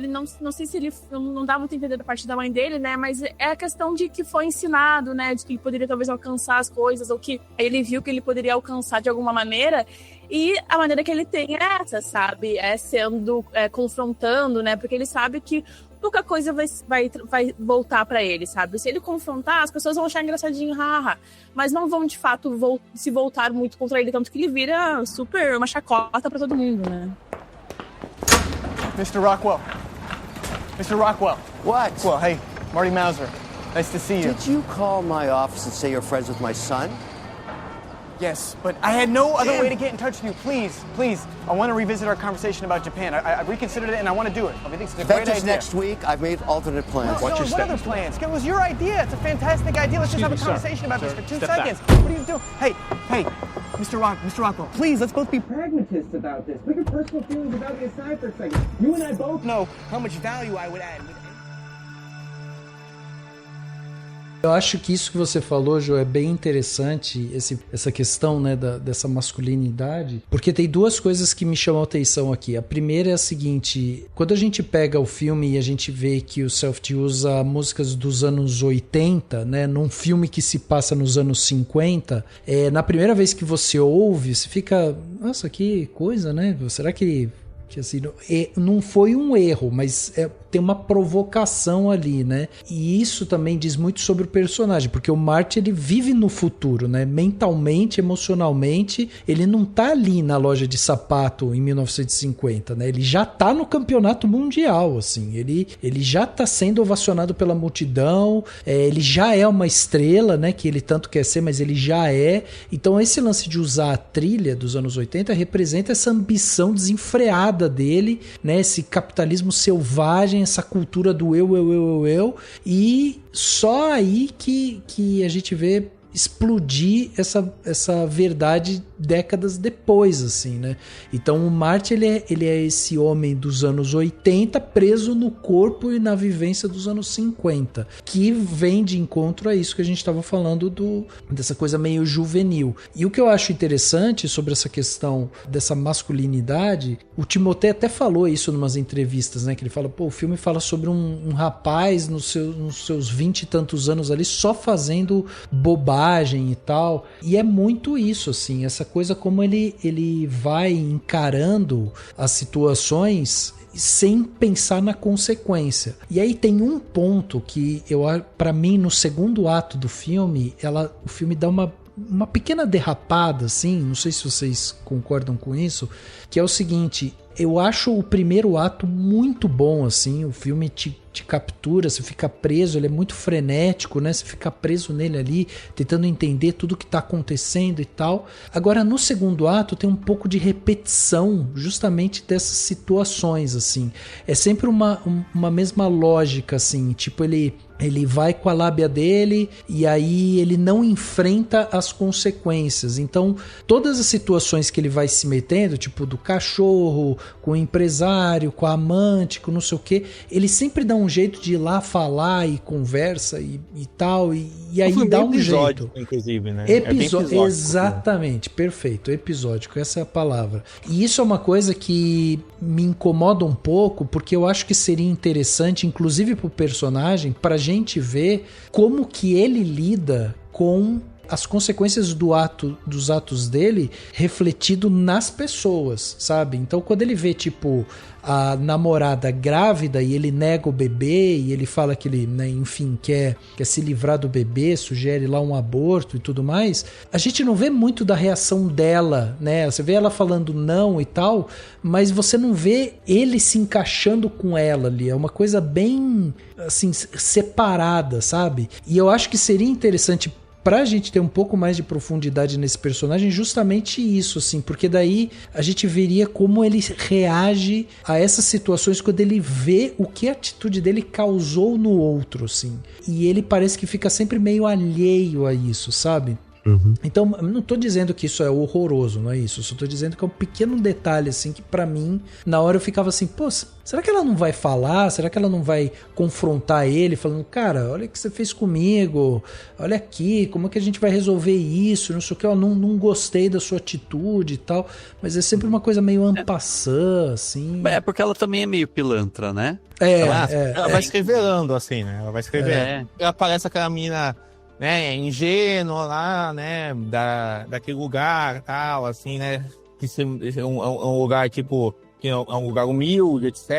não sei se ele não dá muito a entender da parte da mãe dele, né? Mas é a questão de que foi ensinado, né? De que ele poderia talvez alcançar as coisas, ou que ele viu que ele poderia alcançar de alguma maneira. E a maneira que ele tem é essa, sabe? É sendo, confrontando, né? Porque ele sabe que pouca coisa vai voltar pra ele, sabe? Se ele confrontar, as pessoas vão achar engraçadinho, haha. Mas não vão, de fato, se voltar muito contra ele, tanto que ele vira super uma chacota pra todo mundo, né? Mr. Rockwell. Mr. Rockwell. What? Well, hey, Marty Mauser. Nice to see you. Did you call my office and say you're friends with my son? Yes, but I had no other way to get in touch with you. Please, I want to revisit our conversation about Japan. I reconsidered it and I want to do it. I think it's a great idea. Next week. I've made alternate plans. What other plans? It was your idea. It's a fantastic idea. Let's just have a conversation about this for 2 seconds. What are you doing? Hey, Mr. Rockwell, please, let's both be pragmatists about this. Put your personal feelings about me aside for a second. You and I both know how much value I would add. Eu acho que isso que você falou, Jô, é bem interessante, essa questão, né, dessa masculinidade, porque tem duas coisas que me chamam a atenção aqui. A primeira é a seguinte: quando a gente pega o filme e a gente vê que o Safdie usa músicas dos anos 80, né, num filme que se passa nos anos 50, na primeira vez que você ouve, você fica, nossa, que coisa, né? Será que assim, não foi um erro, mas tem uma provocação ali, né? E isso também diz muito sobre o personagem, porque o Marty, ele vive no futuro, né? Mentalmente, emocionalmente, ele não tá ali na loja de sapato em 1950, né? Ele já tá no campeonato mundial, assim, ele já tá sendo ovacionado pela multidão, ele já é uma estrela, né? Que ele tanto quer ser, mas ele já é. Então esse lance de usar a trilha dos anos 80 representa essa ambição desenfreada dele, né? Esse capitalismo selvagem, essa cultura do eu, e só aí que a gente vê explodir essa verdade décadas depois, assim, né? Então o Marty, ele é esse homem dos anos 80 preso no corpo e na vivência dos anos 50, que vem de encontro a isso que a gente estava falando dessa coisa meio juvenil. E o que eu acho interessante sobre essa questão dessa masculinidade, o Timothée até falou isso em umas entrevistas, né? Que ele fala, o filme fala sobre um rapaz nos seus 20 e tantos anos ali só fazendo bobagem e tal. E é muito isso, assim, essa coisa como ele vai encarando as situações sem pensar na consequência. E aí tem um ponto que para mim, no segundo ato do filme, o filme dá uma uma pequena derrapada, assim, não sei se vocês concordam com isso, que é o seguinte, eu acho o primeiro ato muito bom, assim, o filme te captura, você fica preso, ele é muito frenético, né? Você fica preso nele ali, tentando entender tudo que tá acontecendo e tal. Agora, no segundo ato, tem um pouco de repetição justamente dessas situações, assim. É sempre uma mesma lógica, assim, tipo, ele vai com a lábia dele e aí ele não enfrenta as consequências. Então, todas as situações que ele vai se metendo, tipo do cachorro, com o empresário, com a amante, com não sei o que, ele sempre dá um jeito de ir lá falar e conversa e tal, e aí dá um jeito. Inclusive, né? Episódio, exatamente, perfeito, episódico, essa é a palavra. E isso é uma coisa que me incomoda um pouco, porque eu acho que seria interessante, inclusive pro personagem, pra gente ver como que ele lida com as consequências dos atos dele refletido nas pessoas, sabe? Então quando ele vê, tipo, a namorada grávida e ele nega o bebê e ele fala que ele, né, enfim, quer se livrar do bebê, sugere lá um aborto e tudo mais, a gente não vê muito da reação dela, né? Você vê ela falando não e tal, mas você não vê ele se encaixando com ela ali, é uma coisa bem, assim, separada, sabe? E eu acho que seria interessante pra gente ter um pouco mais de profundidade nesse personagem, justamente isso, assim, porque daí a gente veria como ele reage a essas situações quando ele vê o que a atitude dele causou no outro, assim. E ele parece que fica sempre meio alheio a isso, sabe? Uhum. Então, não tô dizendo que isso é horroroso, não é isso. Eu só tô dizendo que é um pequeno detalhe, assim, que pra mim, na hora eu ficava assim, pô, será que ela não vai falar? Será que ela não vai confrontar ele? Falando, cara, olha o que você fez comigo, olha aqui, como é que a gente vai resolver isso? Não sei o que, eu não gostei da sua atitude e tal. Mas é sempre uma coisa meio en passant, assim. É, porque ela também é meio pilantra, né? Ela vai se revelando, assim, né? Ela vai se revelando. Ela parece aquela menina, né, ingênua lá, né, daquele lugar, tal, assim, né, que é um lugar, tipo, que é um lugar humilde, etc,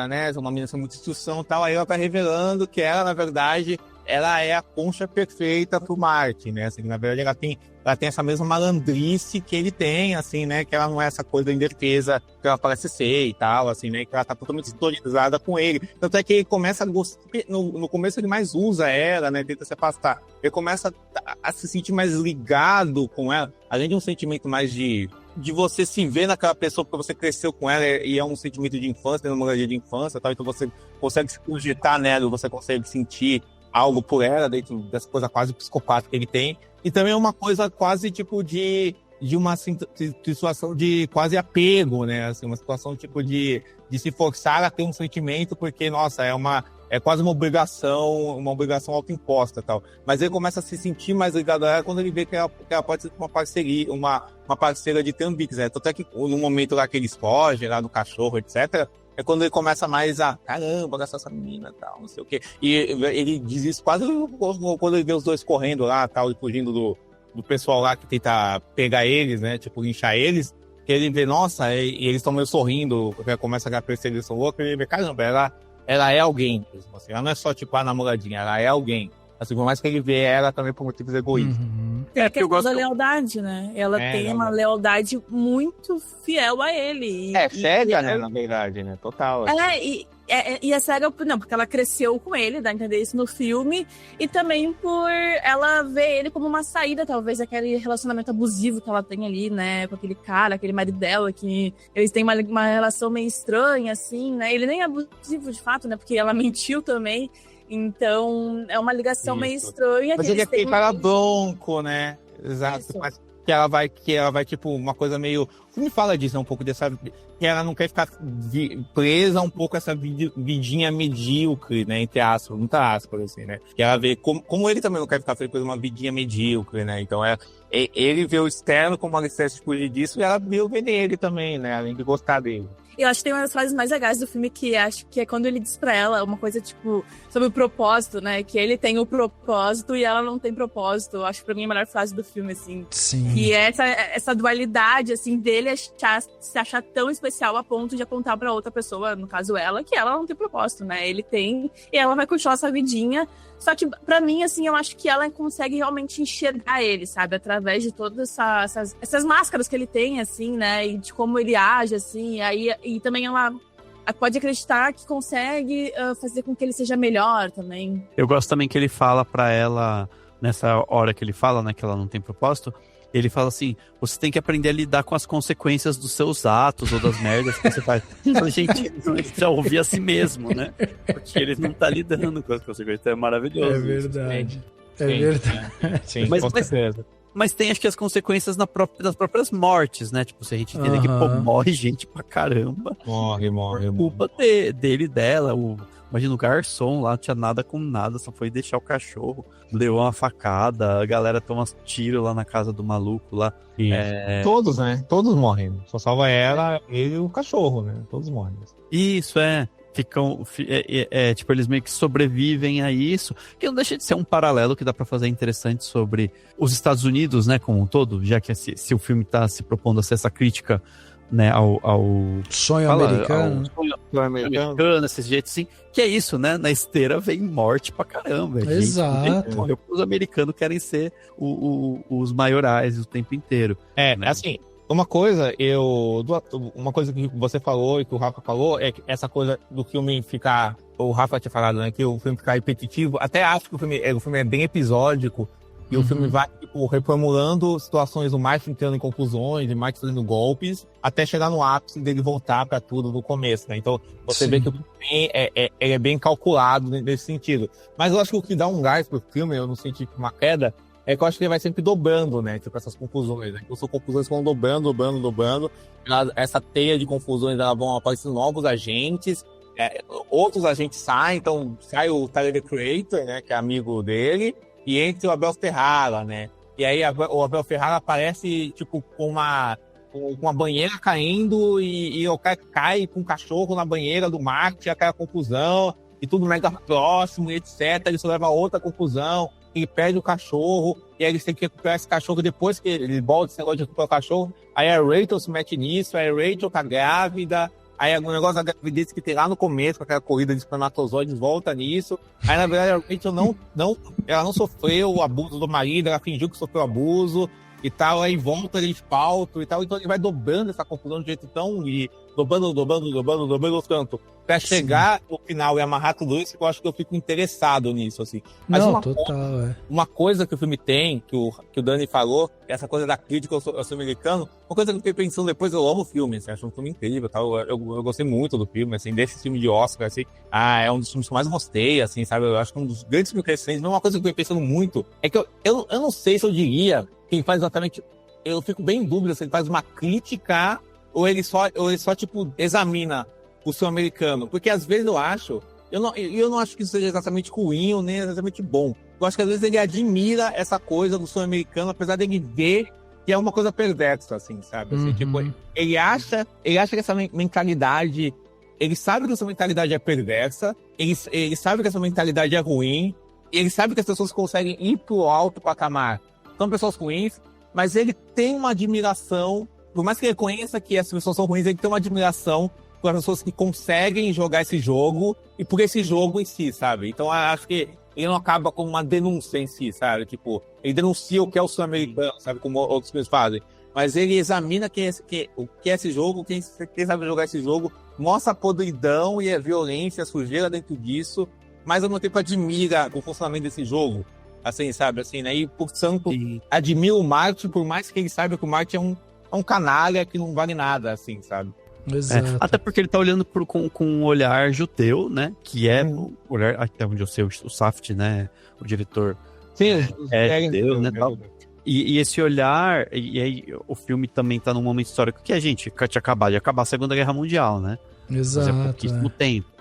né, uma menina sem muita instrução, tal, aí ela tá revelando que ela, na verdade, ela é a concha perfeita pro Martin, né, assim, na verdade ela tem essa mesma malandrice que ele tem, assim, né, que ela não é essa coisa indefesa que ela parece ser e tal, assim, né, que ela tá totalmente sintonizada com ele. Tanto é que ele começa a gostar, no começo ele mais usa ela, né, tenta se afastar. Ele começa a se sentir mais ligado com ela, além de um sentimento mais de você se ver naquela pessoa porque você cresceu com ela e é um sentimento de infância, uma memória de infância, tal, então você consegue se projetar nela, você consegue sentir algo por ela, dentro dessa coisa quase psicopata que ele tem. E também é uma coisa quase tipo de uma situação de quase apego, né? Assim, uma situação tipo de se forçar a ter um sentimento, porque, nossa, é quase uma obrigação autoimposta e tal. Mas ele começa a se sentir mais ligado a ela quando ele vê que ela pode ser uma parceria, uma parceira de Trambix, né? Tanto é que no momento lá que eles fogem, lá do cachorro, etc., é quando ele começa mais a, caramba, gastar essa menina e tal, não sei o quê. E ele diz isso quase quando ele vê os dois correndo lá, tal, e fugindo do pessoal lá que tenta pegar eles, né, tipo, linchar eles, que ele vê, nossa, e eles estão meio sorrindo, começa a perseguição louca, e ele vê, caramba, ela é alguém, assim, ela não é só, tipo, a namoradinha, ela é alguém. Assim, por mais que ele vê ela também por motivos egoístas. Uhum. É porque eu gosto da lealdade, né? Ela tem uma lealdade muito fiel a ele. Cega, né? Na verdade, né? Total. Assim. E é cega, não, porque ela cresceu com ele, dá a entender isso no filme, e também por ela ver ele como uma saída, talvez, daquele relacionamento abusivo que ela tem ali, né? Com aquele cara, aquele marido dela, que eles têm uma relação meio estranha, assim, né? Ele nem é abusivo, de fato, né? Porque ela mentiu também. Então, é uma ligação meio estranha. Mas ele é aquele cara bronco, né? Exato. Mas que ela vai, tipo, uma coisa meio... Você me fala disso, né? Um pouco dessa... Que ela não quer ficar presa um pouco essa vidinha medíocre, né? Entre aspas, muita aspas, assim, né? Que ela vê... Como ele também não quer ficar presa uma vidinha medíocre, né? Então, ele vê o externo como alicerce de fugir disso e ela viu ver nele também, né? Além de gostar dele. Eu acho que tem uma das frases mais legais do filme que acho que é quando ele diz pra ela uma coisa, tipo, sobre o propósito, né? Que ele tem o propósito e ela não tem propósito. Eu acho que pra mim é a melhor frase do filme, assim. Sim. E essa dualidade, assim, dele se achar tão especial a ponto de apontar pra outra pessoa, no caso ela, que ela não tem propósito, né? Ele tem, e ela vai continuar essa vidinha. Só que, pra mim, assim, eu acho que ela consegue realmente enxergar ele, sabe? Através de todas essas máscaras que ele tem, assim, né? E de como ele age, assim. E também ela pode acreditar que consegue fazer com que ele seja melhor também. Eu gosto também que ele fala pra ela, nessa hora que ele fala, né, que ela não tem propósito, ele fala assim, você tem que aprender a lidar com as consequências dos seus atos ou das merdas que você faz. Eu falei, gente, ele já ouvia a si mesmo, né? Porque ele não tá lidando com as consequências. É maravilhoso. É verdade. Sim. É verdade. Sim, Mas- com certeza. Mas tem, acho que as consequências das próprias mortes, né? Tipo, se a gente entender que, pô, morre gente pra caramba. Morre. Culpa dele e dela. Imagina o garçom lá, não tinha nada com nada, só foi deixar o cachorro. Levou uma facada, a galera toma tiros lá na casa do maluco lá. Todos, né? Todos morrem. Só salva ela, ele e o cachorro, né? Todos morrem. Isso, ficam, tipo, eles meio que sobrevivem a isso, que não deixa de ser um paralelo que dá pra fazer interessante sobre os Estados Unidos, né, como um todo, já que se o filme tá se propondo a ser essa crítica, né, ao sonho americano. Sonho americano, esses jeitos assim, que é isso, né, na esteira vem morte pra caramba. Exato. Morreu porque os americanos querem ser os maiorais o tempo inteiro. Né? Assim, uma coisa que você falou e que o Rafa falou é que essa coisa do filme ficar, o Rafa tinha falado, né, que o filme ficar repetitivo, até acho que o filme é bem episódico e o filme vai, tipo, reformulando situações do Mike entrando em confusões, e Mike fazendo golpes, até chegar no ápice dele voltar pra tudo do começo, né? Então, você vê que o filme ele é bem calculado nesse sentido. Mas eu acho que o que dá um gás pro filme, eu não senti uma queda, é que eu acho que ele vai sempre dobrando, né? Tipo, essas confusões, né? Então, são confusões que vão dobrando. Essa teia de confusões, elas vão aparecendo novos agentes, outros agentes saem, então sai o Tyler, the Creator, né? Que é amigo dele, e entra o Abel Ferrara, né? E aí o Abel Ferrara aparece, tipo, com uma banheira caindo e o cara cai com um cachorro na banheira do Marte, aquela confusão, e tudo mega próximo, e etc. Isso leva a outra confusão, ele perde o cachorro, e aí eles têm que recuperar esse cachorro depois que ele volta esse negócio de recuperar o cachorro. Aí a Rachel se mete nisso, aí a Rachel tá grávida, aí o negócio da gravidez que tem lá no começo, com aquela corrida de espermatozoides, volta nisso. Aí, na verdade, a Rachel ela não sofreu o abuso do marido, ela fingiu que sofreu abuso e tal, aí volta ele de pauta e tal. Então ele vai dobrando essa confusão de jeito tão... E dobrando os cantos. Pra chegar no final e amarrar tudo isso, eu acho que eu fico interessado nisso, assim. Mas uma coisa que o filme tem, que o Dani falou, essa coisa da crítica ao americano, uma coisa que eu fiquei pensando depois, eu amo o filme, assim, acho um filme incrível, tal. Eu gostei muito do filme, assim, desse filme de Oscar, assim, é um dos filmes que eu mais gostei, assim, sabe, eu acho que um dos grandes filmes recentes, mas uma coisa que eu fiquei pensando muito, é que eu não sei se eu diria que ele faz exatamente, eu fico bem em dúvida se ele faz uma crítica ou ele só tipo, examina o seu americano, porque às vezes eu não acho que isso seja exatamente ruim ou nem exatamente bom. Eu acho que às vezes ele admira essa coisa do sonho americano, apesar dele ver que é uma coisa perversa, assim, sabe? Assim, tipo, ele acha que essa mentalidade, ele sabe que essa mentalidade é perversa, ele sabe que essa mentalidade é ruim, ele sabe que as pessoas conseguem ir pro alto patamar. São pessoas ruins, mas ele tem uma admiração, por mais que ele conheça que as pessoas são ruins, ele tem uma admiração por as pessoas que conseguem jogar esse jogo e por esse jogo em si, sabe? Então eu acho que ele não acaba com uma denúncia em si, sabe? Tipo, ele denuncia o que é o sul-americano, sabe? Como outros filmes fazem. Mas ele examina o que é esse jogo, quem sabe jogar esse jogo, mostra a podridão e a violência, a sujeira dentro disso, mas ao mesmo tempo admira o funcionamento desse jogo. Assim, sabe? Assim, né? E, portanto, admira o Marte, por mais que ele saiba que o Marte é um canalha que não vale nada, assim, sabe? Exato. Até porque ele tá olhando com um olhar judeu, né? Que é o olhar, até onde eu sei, o Safdie, né? O diretor. Sim, judeu, né? E esse olhar, e aí o filme também tá num momento histórico que a gente tinha acabado de acabar a Segunda Guerra Mundial, né? Exato. Fazia pouquíssimo tempo.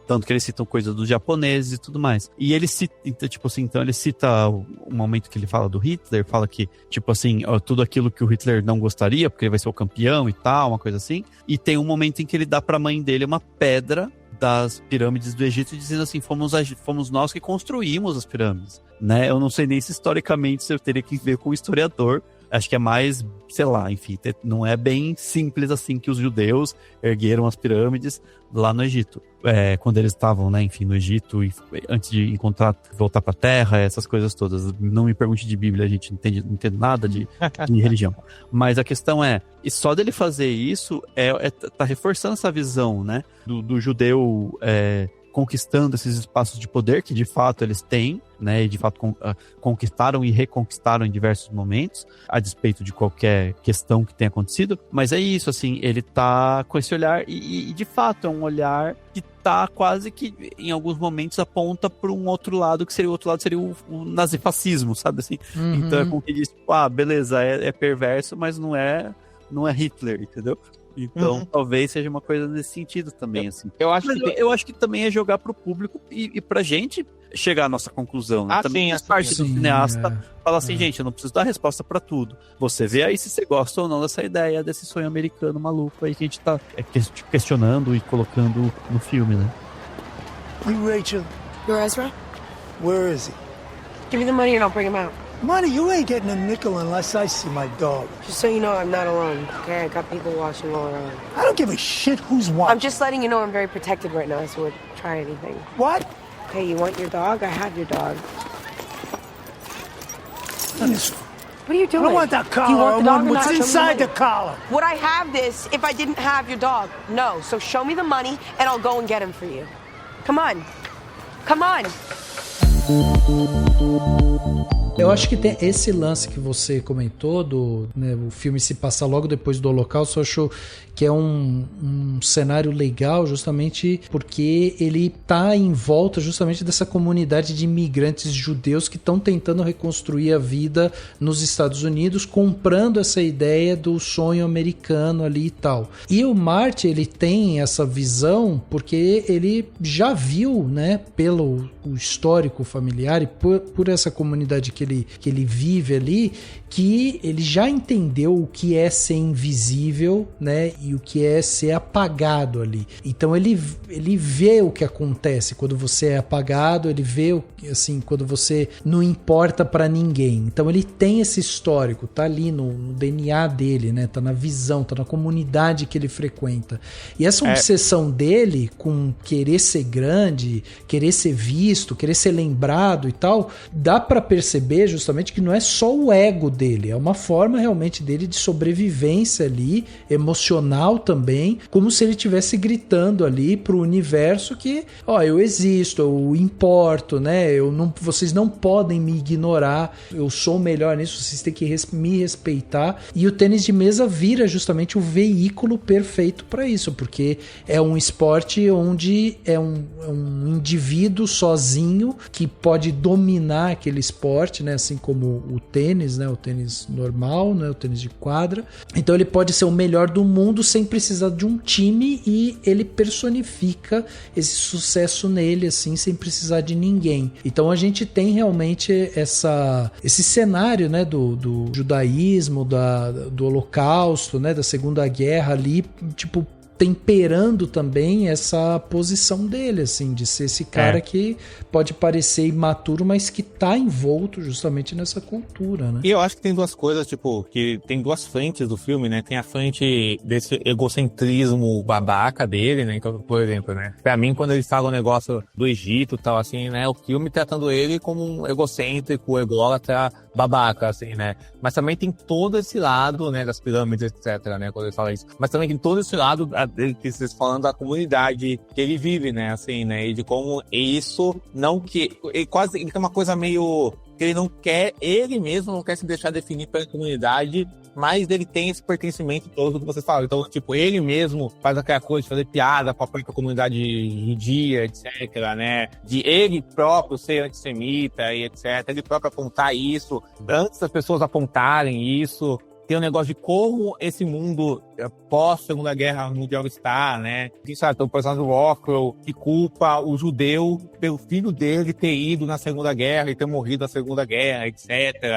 Tanto que eles citam coisas dos japoneses e tudo mais. E ele cita, tipo assim, então ele cita o momento que ele fala do Hitler, fala que, tipo assim, tudo aquilo que o Hitler não gostaria, porque ele vai ser o campeão e tal, uma coisa assim. E tem um momento em que ele dá pra mãe dele uma pedra das pirâmides do Egito, dizendo assim, fomos nós que construímos as pirâmides, né? Eu não sei nem se historicamente eu teria que ver com o historiador Acho que é mais, sei lá, enfim, não é bem simples assim que os judeus ergueram as pirâmides lá no Egito. Quando eles estavam, né, enfim, no Egito, e antes de voltar pra terra, essas coisas todas. Não me pergunte de Bíblia, a gente não entende nada de religião. Mas a questão e só dele fazer isso, tá reforçando essa visão, né, do judeu conquistando esses espaços de poder que de fato eles têm, né, e de fato conquistaram e reconquistaram em diversos momentos, a despeito de qualquer questão que tenha acontecido. Mas é isso, assim, ele tá com esse olhar e de fato é um olhar que tá quase que em alguns momentos aponta para um outro lado, que seria o outro lado, seria o nazifascismo, sabe assim? Então é como que diz, beleza, é perverso, mas não é Hitler, entendeu? Então, talvez seja uma coisa nesse sentido também, assim. Eu acho que também é jogar pro público e pra gente chegar à nossa conclusão, né? Também faz parte do cineasta falar assim, gente, eu não preciso dar resposta pra tudo. Você vê aí se você gosta ou não dessa ideia, desse sonho americano maluco aí que a gente tá questionando e colocando no filme, né? You, Rachel? You're Ezra? Where is he? Give me the money and I'll bring him out. Money, you ain't getting a nickel unless I see my dog. Just so you know, I'm not alone, okay? I got people watching all around. I don't give a shit who's watching. I'm just letting you know I'm very protected right now, so we'll try anything. What? Hey, you want your dog? I have your dog. What are you doing? I don't want that collar. Do you want the dog or what's not? inside the collar? Would I have this if I didn't have your dog? No. So show me the money and I'll go and get him for you. Come on. Come on. Eu acho que tem esse lance que você comentou o filme se passa logo depois do Holocausto. Eu acho que é um cenário legal justamente porque ele tá em volta justamente dessa comunidade de imigrantes judeus que estão tentando reconstruir a vida nos Estados Unidos, comprando essa ideia do sonho americano ali e tal. E o Marty, ele tem essa visão porque ele já viu, né, pelo o histórico familiar e por essa comunidade que ele vive ali, que ele já entendeu o que é ser invisível, né, e o que é ser apagado ali. Então ele vê o que acontece quando você é apagado, ele vê assim, quando você não importa pra ninguém. Então ele tem esse histórico, tá ali no DNA dele, né, tá na visão, tá na comunidade que ele frequenta. E essa obsessão dele com querer ser grande, querer ser visto, querer ser lembrado e tal, dá pra perceber justamente que não é só o ego dele, é uma forma realmente dele de sobrevivência ali, emocional também, como se ele estivesse gritando ali pro universo que, eu existo, eu importo, né, vocês não podem me ignorar, eu sou o melhor nisso, vocês têm que me respeitar. E o tênis de mesa vira justamente o veículo perfeito para isso, porque é um esporte onde é um indivíduo sozinho que pode dominar aquele esporte, né, assim como o tênis, né, o tênis normal, né, o tênis de quadra. Então ele pode ser o melhor do mundo sem precisar de um time, e ele personifica esse sucesso nele, assim, sem precisar de ninguém. Então a gente tem realmente esse cenário, né, do judaísmo, do Holocausto, né, da Segunda Guerra ali, tipo, temperando também essa posição dele, assim, de ser esse cara que pode parecer imaturo, mas que tá envolto justamente nessa cultura, né? E eu acho que tem duas coisas, tipo, que tem duas frentes do filme, né? Tem a frente desse egocentrismo babaca dele, né? Então, por exemplo, né? Pra mim, quando eles falam o negócio do Egito e tal, assim, né? O filme tratando ele como um egocêntrico, ególatra, babaca, assim, né? Mas também tem todo esse lado, né? Das pirâmides, etc, né? Quando ele fala isso. Mas também tem todo esse lado que vocês falando da comunidade que ele vive, né? Assim, né? E de como isso não que... Ele tem uma coisa meio... que ele mesmo não quer se deixar definir pela comunidade, mas ele tem esse pertencimento todo que vocês falam. Então, tipo, ele mesmo faz aquela coisa de fazer piada com a própria comunidade judia, etc, né? De ele próprio ser antissemita e etc. Ele próprio apontar isso, antes das pessoas apontarem isso. Tem um negócio de como esse mundo pós-Segunda Guerra Mundial está, né? Que sabe, tem o personagem do Rockwell que culpa o judeu pelo filho dele ter ido na Segunda Guerra e ter morrido na Segunda Guerra, etc,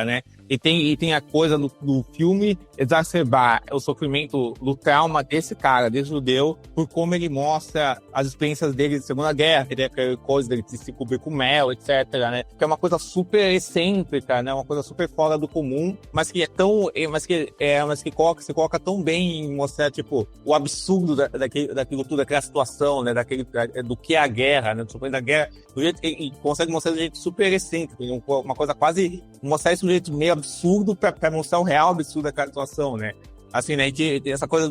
né? E tem a coisa do filme exacerbar o sofrimento, o trauma desse cara, desse judeu, por como ele mostra as experiências dele de Segunda Guerra, que tem aquela coisa dele de se cobrir com mel, etc, né? Que é uma coisa super excêntrica, né? Uma coisa super fora do comum, mas que é tão... Mas que se coloca tão bem em mostrar, tipo, o absurdo daquilo tudo, daquela situação, né? Do que é a guerra, né? Do sofrimento da guerra, do jeito que ele consegue mostrar de um jeito super excêntrico, uma coisa quase... Mostrar isso de um jeito meio absurdo pra mostrar o real absurdo daquela situação, né? Assim, né? De essa coisa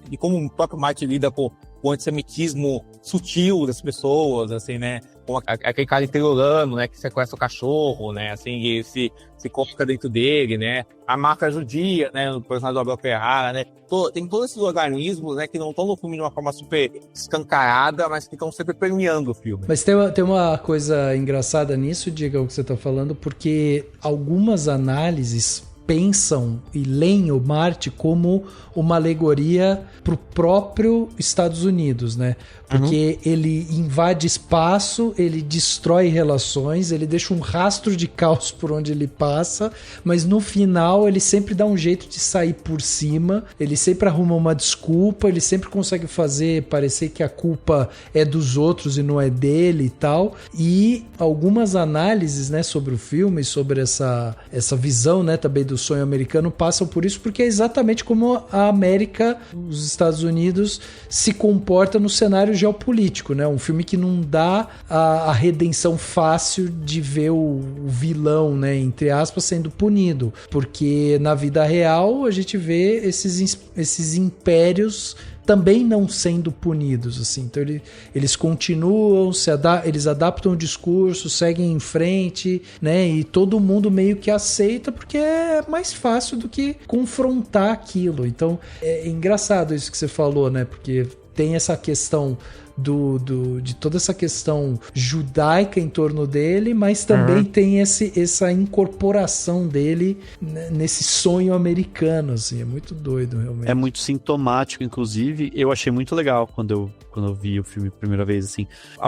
de como o próprio Martin lida com o antissemitismo sutil das pessoas, assim, né? Com aquele cara interiorano, né? Que sequestra o cachorro, né? Assim, e se coloca dentro dele, né? A marca judia, né? O personagem do Abel Ferrara, né? Tem todos esses organismos, né? Que não estão no filme de uma forma super escancarada, mas que estão sempre permeando o filme. Mas tem uma coisa engraçada nisso, Diego, o que você está falando, porque algumas análises pensam e leem o Marte como uma alegoria para o próprio Estados Unidos, né? Porque ele invade espaço, ele destrói relações, ele deixa um rastro de caos por onde ele passa, mas no final ele sempre dá um jeito de sair por cima, ele sempre arruma uma desculpa, ele sempre consegue fazer parecer que a culpa é dos outros e não é dele e tal. E algumas análises, né, sobre o filme, sobre essa visão, né, também do sonho americano, passam por isso, porque é exatamente como a América, os Estados Unidos, se comporta no cenário geopolítico, né? Um filme que não dá a redenção fácil de ver o vilão, né, entre aspas, sendo punido, porque na vida real a gente vê esses impérios também não sendo punidos, assim. Então eles continuam, eles adaptam o discurso, seguem em frente, né? E todo mundo meio que aceita porque é mais fácil do que confrontar aquilo. Então é engraçado isso que você falou, né? Porque tem essa questão de toda essa questão judaica em torno dele, mas também tem essa incorporação dele nesse sonho americano, assim, é muito doido, realmente. É muito sintomático, inclusive, eu achei muito legal quando eu vi o filme a primeira vez, assim,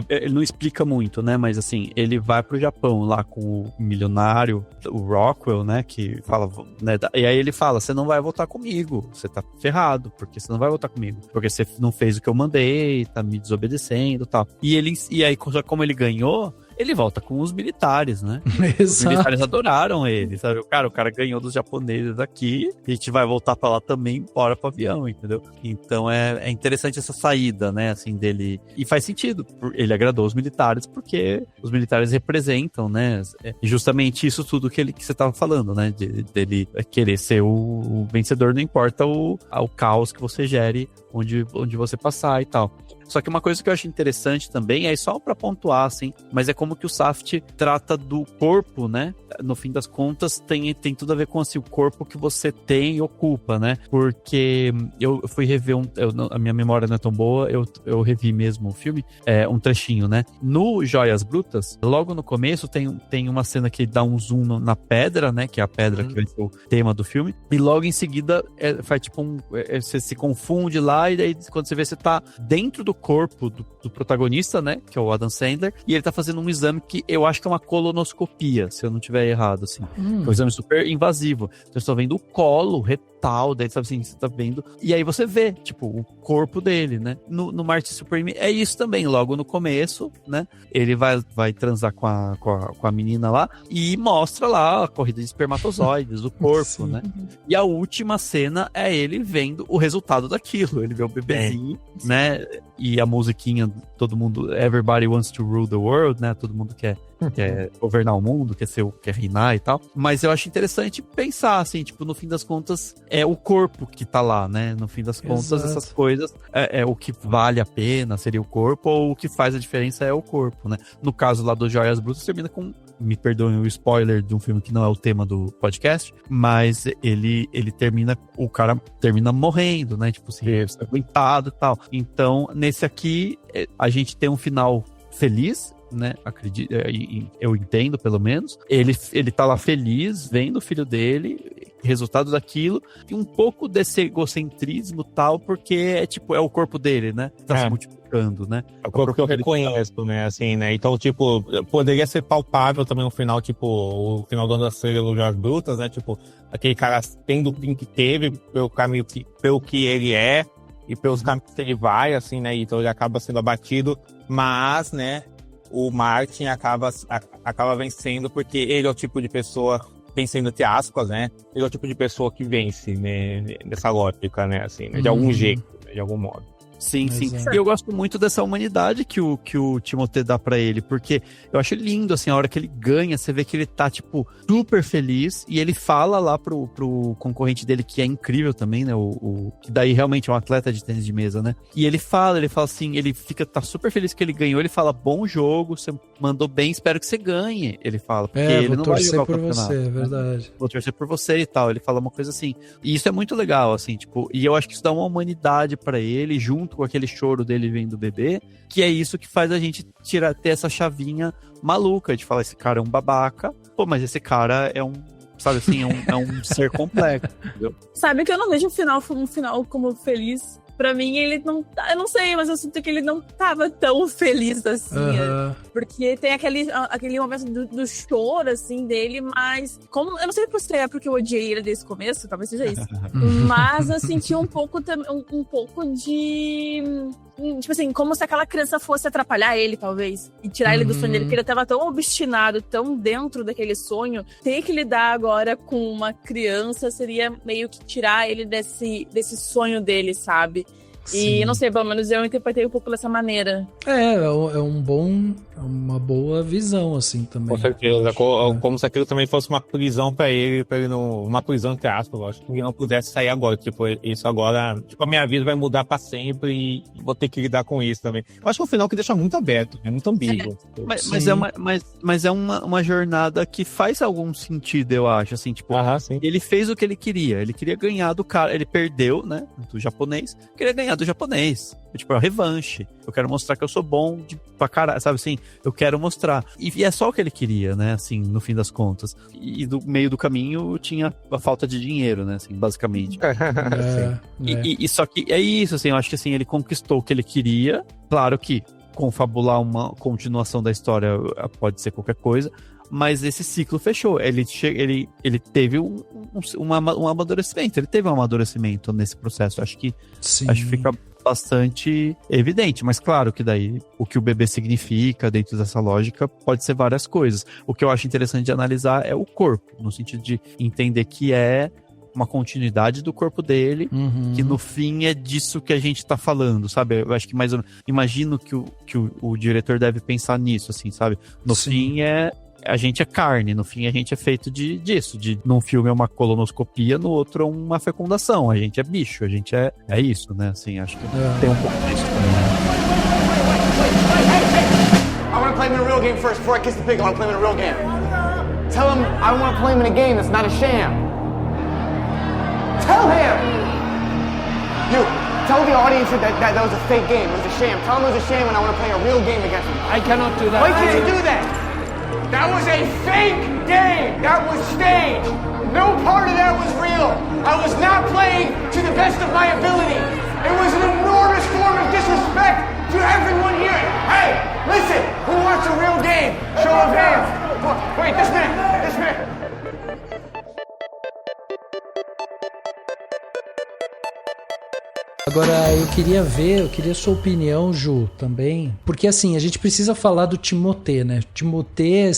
ele não explica muito, né, mas assim, ele vai pro Japão lá com o milionário, o Rockwell, né, que fala, né, e aí ele fala, você não vai voltar comigo, você tá ferrado, porque você não vai voltar comigo, porque você não fez o que eu mandei, tá me desobedecendo e tal. E aí, como ele ganhou, ele volta com os militares, né? Exato. Os militares adoraram ele, sabe? O cara ganhou dos japoneses aqui, a gente vai voltar pra lá também, bora pro avião, entendeu? Então é interessante essa saída, né, assim, dele. E faz sentido, ele agradou os militares porque os militares representam, né, justamente isso tudo que você tava falando, né, dele querer ser o vencedor, não importa o caos que você gere onde você passar e tal. Só que uma coisa que eu acho interessante também, é só pra pontuar, assim, mas é como que o Safdie trata do corpo, né? No fim das contas, tem tudo a ver com, assim, o corpo que você tem e ocupa, né? Porque eu fui rever a minha memória não é tão boa, eu revi mesmo o filme, um trechinho, né? No Joias Brutas, logo no começo, tem uma cena que dá um zoom na pedra, né? Que é a pedra que vai ser o tema do filme, e logo em seguida faz tipo você se confunde lá, e daí quando você vê, você tá dentro do corpo do protagonista, né, que é o Adam Sandler, e ele tá fazendo um exame que eu acho que é uma colonoscopia, se eu não tiver errado, assim. É um exame super invasivo. Então, eu estou vendo o colo, o retal, daí, sabe assim, você tá vendo, e aí você vê, tipo, o corpo dele, né. No Marty Supreme é isso também, logo no começo, né, ele vai transar com a menina lá, e mostra lá a corrida de espermatozoides, o corpo, né. E a última cena é ele vendo o resultado daquilo, ele vê o bebezinho, né, e a musiquinha, todo mundo, everybody wants to rule the world, né, todo mundo quer governar o mundo, quer reinar e tal, mas eu acho interessante pensar, assim, tipo, no fim das contas, é o corpo que tá lá, né, no fim das contas, essas coisas, o que vale a pena seria o corpo, ou o que faz a diferença é o corpo, né. No caso lá do Joias Brutas, termina com, me perdoem o spoiler de um filme que não é o tema do podcast, mas o cara termina morrendo, né, tipo assim, aguentado e tal. Então, nesse aqui, a gente tem um final feliz, né, acredito, eu entendo pelo menos, ele tá lá feliz, vendo o filho dele resultado daquilo, e um pouco desse egocentrismo tal, porque é o corpo dele, né? Tá se multiplicando, né? É o corpo que eu reconheço, né? Assim, né? Então, tipo, poderia ser palpável também no final, tipo, o final do Ano das Joias Brutas, né? Tipo, aquele cara tendo o fim que teve, pelo caminho pelo que ele é, e pelos caminhos que ele vai, assim, né? Então ele acaba sendo abatido, mas, né? O Martin acaba vencendo, porque ele é o tipo de pessoa, pensando entre aspas, né? Ele é o tipo de pessoa que vence, né? Nessa lógica, né? Assim, né? De algum jeito, né? De algum modo. Sim, sim. E eu gosto muito dessa humanidade que o Timothée dá pra ele, porque eu acho lindo, assim, a hora que ele ganha, você vê que ele tá, tipo, super feliz, e ele fala lá pro concorrente dele, que é incrível também, né, que daí realmente é um atleta de tênis de mesa, né, e ele fala assim, ele tá super feliz que ele ganhou, ele fala, bom jogo, você mandou bem, espero que você ganhe, ele fala, porque ele não vai jogar o campeonato. Você, é verdade. Vou torcer por você e tal, ele fala uma coisa assim, e isso é muito legal, assim, tipo, e eu acho que isso dá uma humanidade pra ele, junto com aquele choro dele vendo o bebê, que é isso que faz a gente ter essa chavinha maluca de falar, esse cara é um babaca, pô, mas esse cara é um, sabe assim, é um ser complexo, entendeu? Sabe que eu não vejo um final como feliz. Pra mim, ele não... Eu não sei, mas eu sinto que ele não tava tão feliz assim. Porque tem aquele momento do choro, assim, dele, mas... Eu não sei se é porque eu odiei ele desde o começo, talvez seja isso. Mas eu senti um pouco de... Tipo assim, como se aquela criança fosse atrapalhar ele, talvez. E tirar ele do sonho dele, porque ele tava tão obstinado, tão dentro daquele sonho. Ter que lidar agora com uma criança seria meio que tirar ele desse sonho dele, sabe? E não sei, pelo menos eu interpretei um pouco dessa maneira. É uma boa visão, assim, também. Com certeza, como se aquilo também fosse uma prisão pra ele não... Uma prisão, entre aspas, lógico, que ele não pudesse sair agora. Tipo, isso agora... Tipo, a minha vida vai mudar pra sempre e vou ter que lidar com isso também. Eu acho que é um final que deixa muito aberto, é muito ambíguo. Mas é uma jornada que faz algum sentido, eu acho, assim, tipo... Ele fez o que ele queria ganhar do cara, ele perdeu, né, do japonês, queria ganhar do japonês. Tipo, é uma revanche. Eu quero mostrar que eu sou bom pra caralho, sabe assim? Eu quero mostrar. E é só o que ele queria, né? Assim, no fim das contas. E do meio do caminho tinha a falta de dinheiro, né? Assim, basicamente. E só que é isso, assim, eu acho que assim, ele conquistou o que ele queria. Claro que confabular uma continuação da história pode ser qualquer coisa, mas esse ciclo fechou. Ele teve um amadurecimento. Ele teve um amadurecimento nesse processo. Acho que fica bastante evidente, mas claro que daí o que o bebê significa dentro dessa lógica pode ser várias coisas. O que eu acho interessante de analisar é o corpo, no sentido de entender que é uma continuidade do corpo dele, que no fim é disso que a gente tá falando, sabe? Eu acho que mais ou menos, imagino que o diretor deve pensar nisso, assim, sabe? No fim a gente é carne, no fim a gente é feito disso, num filme é uma colonoscopia, no outro é uma fecundação, a gente é bicho, a gente é isso, né, assim, acho que tem um pouco disso também. I want to play him in a real game first, before I kiss the pig, I want to play him in a real game. Tell him I want to play him in a game that's not a sham. Tell him! You, tell the audience that was a fake game, it was a sham. Tell him it was a sham and I want to play a real game against him. I cannot do that. Why can't you do that? That was a fake game. That was staged. No part of that was real. I was not playing to the best of my ability. It was an enormous form of disrespect to everyone here. Hey, listen, who wants a real game? Show of hands. Wait, this man. Agora, eu queria sua opinião, Ju, também. Porque, assim, a gente precisa falar do Timothée, né? Timothée,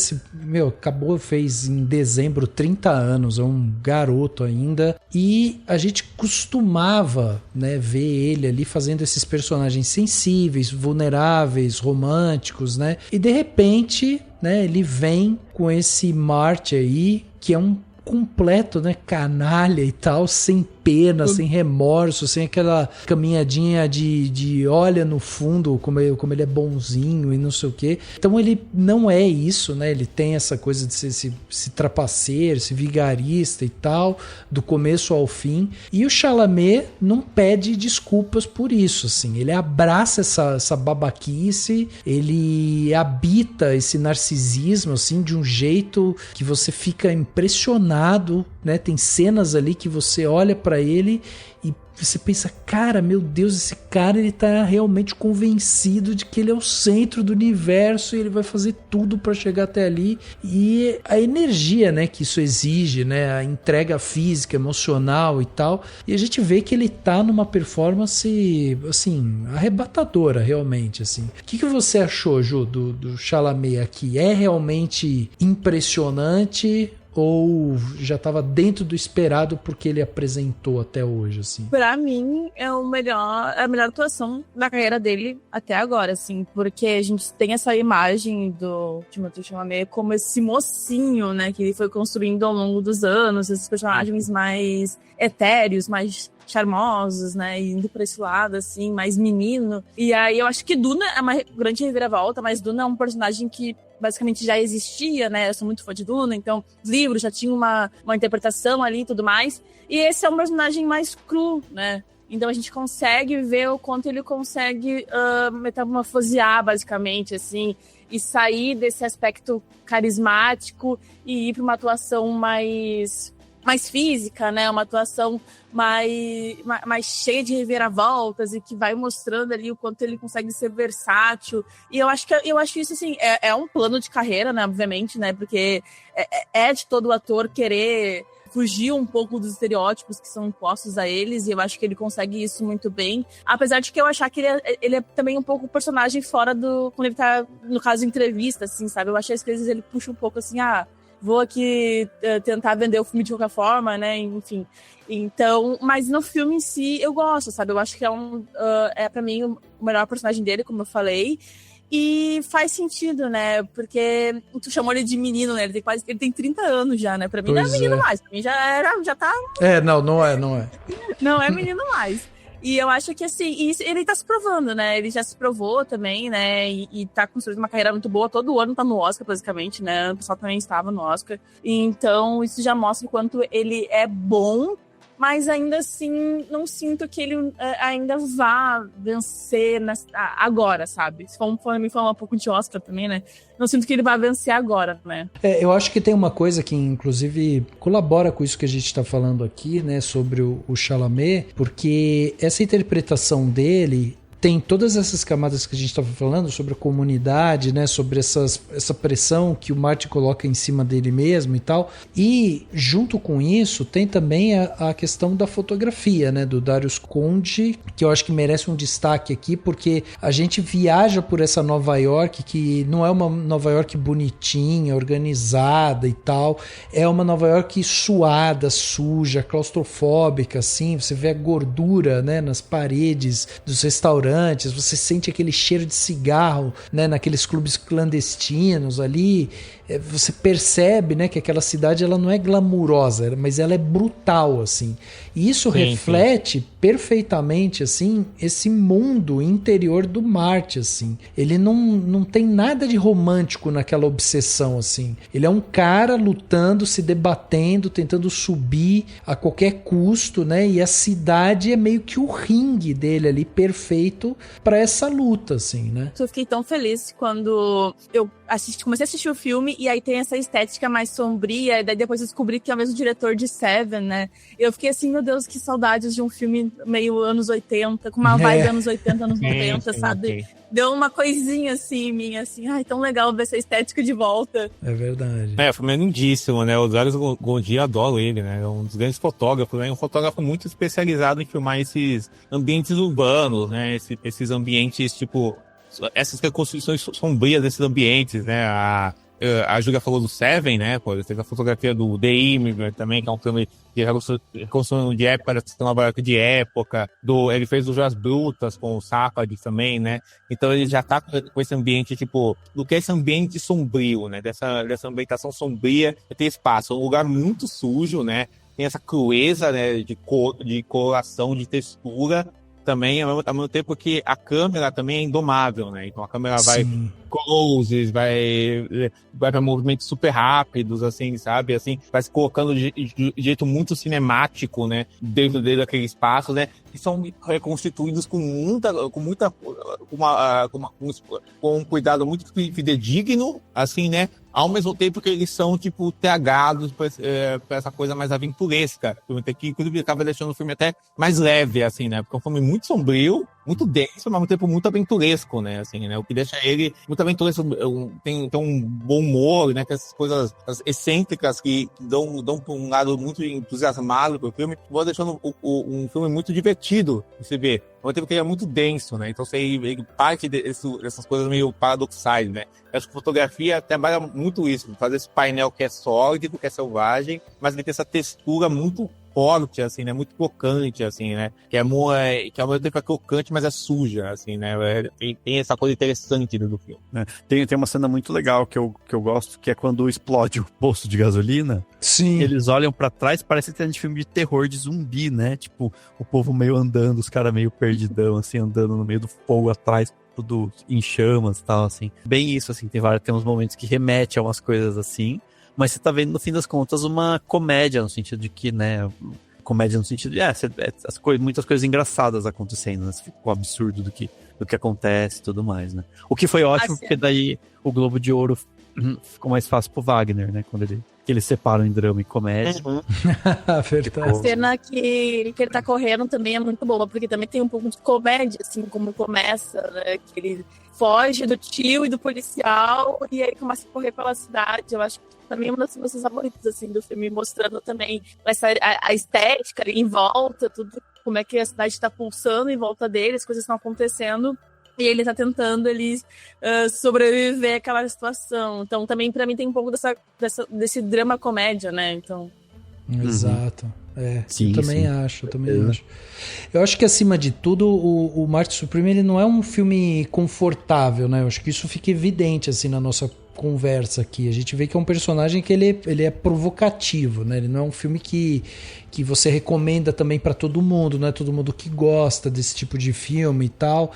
fez em dezembro 30 anos, é um garoto ainda. E a gente costumava, né, ver ele ali fazendo esses personagens sensíveis, vulneráveis, românticos, né? E, de repente, né, ele vem com esse Marty aí, que é um completo, né, canalha e tal, sem pena, sem remorso, sem aquela caminhadinha de olha no fundo como ele é bonzinho e não sei o quê. Então ele não é isso, né? Ele tem essa coisa de ser esse trapaceiro, esse vigarista e tal, do começo ao fim. E o Chalamet não pede desculpas por isso, assim. Ele abraça essa babaquice, ele habita esse narcisismo, assim, de um jeito que você fica impressionado, né? Tem cenas ali que você olha pra ele e você pensa, cara, meu Deus, esse cara, ele tá realmente convencido de que ele é o centro do universo e ele vai fazer tudo pra chegar até ali. E a energia, né, que isso exige, né, a entrega física, emocional e tal. E a gente vê que ele tá numa performance, assim, arrebatadora, realmente, assim. O que você achou, Ju, do Chalamet aqui? É realmente impressionante? Ou já estava dentro do esperado porque ele apresentou até hoje, assim? Pra mim, é a melhor atuação da carreira dele até agora, assim, porque a gente tem essa imagem do Timothée Chalamet como esse mocinho, né, que ele foi construindo ao longo dos anos, esses personagens mais etéreos, mais charmosos, né, indo pra esse lado, assim, mais menino. E aí eu acho que Duna é uma grande reviravolta, mas Duna é um personagem que basicamente já existia, né, eu sou muito fã de Duna, então os livros já tinham uma interpretação ali e tudo mais. E esse é um personagem mais cru, né, então a gente consegue ver o quanto ele consegue metamorfosear, basicamente, assim, e sair desse aspecto carismático e ir para uma atuação mais física, né? Uma atuação mais cheia de reviravoltas e que vai mostrando ali o quanto ele consegue ser versátil. E eu acho isso, assim, é um plano de carreira, né? Obviamente, né? Porque é de todo ator querer fugir um pouco dos estereótipos que são impostos a eles, e eu acho que ele consegue isso muito bem. Apesar de que eu achar que ele é também um pouco personagem fora do... Quando ele tá, no caso, em entrevista, assim, sabe? Eu acho que às vezes ele puxa um pouco assim, vou aqui tentar vender o filme de qualquer forma, né? Enfim. Então, mas no filme em si, eu gosto, sabe? Eu acho que é pra mim o melhor personagem dele, como eu falei. E faz sentido, né? Porque tu chamou ele de menino, né? Ele tem 30 anos já, né? Pra mim não é menino mais. Pra mim já tá... Não é. Não é menino mais. E eu acho que, assim, ele tá se provando, né? Ele já se provou também, né? E tá construindo uma carreira muito boa. Todo ano tá no Oscar, basicamente, né? O pessoal também estava no Oscar. Então, isso já mostra o quanto ele é bom, mas ainda assim, não sinto que ele ainda vá vencer agora, sabe? Se for me falar um pouco de Oscar também, né? Não sinto que ele vai vencer agora, né? Eu acho que tem uma coisa que, inclusive, colabora com isso que a gente está falando aqui, né? Sobre o Chalamet, porque essa interpretação dele tem todas essas camadas que a gente estava falando sobre a comunidade, né, sobre essa pressão que o Martin coloca em cima dele mesmo e tal. E junto com isso tem também a questão da fotografia, né, do Darius Conde, que eu acho que merece um destaque aqui, porque a gente viaja por essa Nova York que não é uma Nova York bonitinha, organizada e tal, é uma Nova York suada, suja, claustrofóbica, assim. Você vê a gordura, né, nas paredes dos restaurantes, você sente aquele cheiro de cigarro, né, naqueles clubes clandestinos ali. Você percebe, né, que aquela cidade ela não é glamurosa, mas ela é brutal, assim. E isso reflete perfeitamente, assim, esse mundo interior do Marte, assim. Ele não tem nada de romântico naquela obsessão, assim. Ele é um cara lutando, se debatendo, tentando subir a qualquer custo, né? E a cidade é meio que o ringue dele ali, perfeito para essa luta, assim, né? Eu fiquei tão feliz quando eu comecei a assistir o filme, e aí tem essa estética mais sombria, e daí depois eu descobri que é o mesmo diretor de Seven, né? Eu fiquei assim, meu Deus, que saudades de um filme meio anos 80, com uma vibe anos 80, anos 90, sabe? Okay. Deu uma coisinha assim em mim, assim, tão legal ver essa estética de volta. É verdade. O filme é lindíssimo, né? O Darius Conde, adoro ele, né? É um dos grandes fotógrafos, né? Um fotógrafo muito especializado em filmar esses ambientes urbanos, né? Esses ambientes, tipo, essas reconstruções sombrias desses ambientes, né? A Júlia falou do Seven, né? Pô, ele fez a fotografia do The Immigrant também, que é um filme de reconstrução de época, da Nova York de época. Ele fez o Joias Brutas com o Safdie também, né? Então ele já tá com esse ambiente, tipo, do que é esse ambiente sombrio, né? Dessa ambientação sombria, tem espaço. É um lugar muito sujo, né? tem essa crueza, né, de coloração, de textura, também, ao mesmo tempo que a câmera também é indomável, né? Então a câmera vai closes, vai para movimentos super rápidos, assim, sabe? Assim, vai se colocando de jeito muito cinemático, né? Dentro daquele espaço, né? Que são reconstituídos com um cuidado muito fidedigno, assim, né? Ao mesmo tempo que eles são, tipo, teagados pra essa coisa mais aventuresca. Que, inclusive, acaba deixando o filme até mais leve, assim, né? Porque é um filme muito sombrio, muito denso, mas ao mesmo tempo muito aventuresco, né? Assim, né? O que deixa ele muito aventuresco, tem um bom humor, né? Que essas coisas excêntricas que dão por um lado muito entusiasmado pro filme, vão deixando um filme muito divertido de se ver. Ao mesmo tempo que ele é muito denso, né? Então ele parte dessas coisas meio paradoxais, né? Eu acho que a fotografia trabalha muito isso, fazer esse painel que é sólido, que é selvagem, mas ele tem essa textura muito forte, assim, né? Muito crocante, assim, né? Que ao mesmo tempo é crocante, mas é suja, assim, né? Tem essa coisa interessante do filme. Tem uma cena muito legal que eu gosto, que é quando explode o posto de gasolina. Sim. Eles olham pra trás, parece que tem de filme de terror de zumbi, né? Tipo, o povo meio andando, os caras meio perdidão, assim, andando no meio do fogo atrás, tudo em chamas e tal, assim. Bem isso, assim, tem uns momentos que remete a umas coisas assim, mas você tá vendo, no fim das contas, uma comédia, no sentido de que, né, comédia no sentido de, muitas coisas engraçadas acontecendo, né, o absurdo do que acontece e tudo mais, né. O que foi ótimo, porque daí o Globo de Ouro ficou mais fácil pro Wagner, né, quando eles separam em drama e comédia. Verdade. A cena que ele tá correndo também é muito boa, porque também tem um pouco de comédia, assim, como começa, né? Que ele foge do tio e do policial e aí começa a correr pela cidade. Eu acho que também é uma das minhas favoritas, assim, do filme, mostrando também a estética ali em volta, tudo, como é que a cidade tá pulsando em volta dele, as coisas estão acontecendo. E ele tá tentando sobreviver àquela situação. Então, também, pra mim, tem um pouco desse drama-comédia, né? Então... Exato. Sim, eu também acho. Eu acho que, acima de tudo, o Marte Supreme, ele não é um filme confortável, né? Eu acho que isso fica evidente, assim, na nossa conversa aqui. A gente vê que é um personagem que ele é provocativo, né? Ele não é um filme que você recomenda também para todo mundo, não é todo mundo que gosta desse tipo de filme e tal.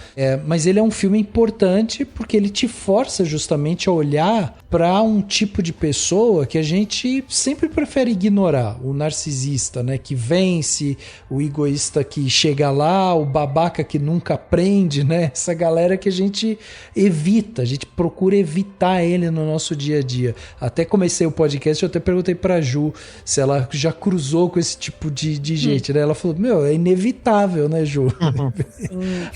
Mas ele é um filme importante porque ele te força justamente a olhar para um tipo de pessoa que a gente sempre prefere ignorar. O narcisista, né? Que vence, o egoísta que chega lá, o babaca que nunca aprende, né? Essa galera que a gente evita, a gente procura evitar ele no nosso dia a dia. Até comecei o podcast, eu até perguntei pra Ju se ela já cruzou com esse tipo de gente, né? Ela falou, é inevitável, né, Ju?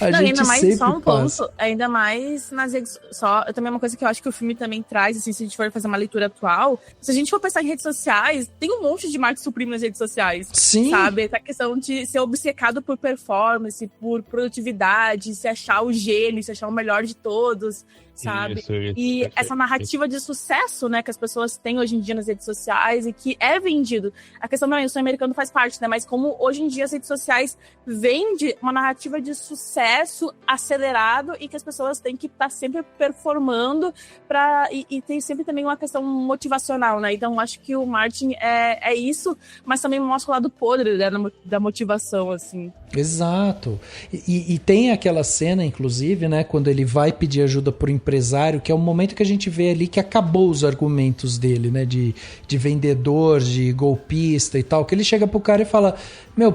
A gente ainda mais, sempre só um passa. ponto, ainda mais nas redes sociais. Também é uma coisa que eu acho que o filme também traz, assim, se a gente for fazer uma leitura atual, se a gente for pensar em redes sociais, tem um monte de Marte Supreme nas redes sociais. Sim. Sabe? Essa questão de ser obcecado por performance, por produtividade, se achar o gênio, se achar o melhor de todos, sabe? Isso, e essa narrativa de sucesso, né, que as pessoas têm hoje em dia nas redes sociais e que é vendido. A questão também, o sonho americano faz parte, né? Mas como hoje em dia as redes sociais vendem uma narrativa de sucesso acelerado e que as pessoas têm que estar sempre performando e tem sempre também uma questão motivacional, né? Então acho que o Martin é isso, mas também mostra o lado podre, né, da motivação, assim. Exato. E tem aquela cena, inclusive, né, quando ele vai pedir ajuda pro empresário, que é o momento que a gente vê ali que acabou os argumentos dele, né, de vendedor, de golpista e tal, que ele chega pro cara e fala,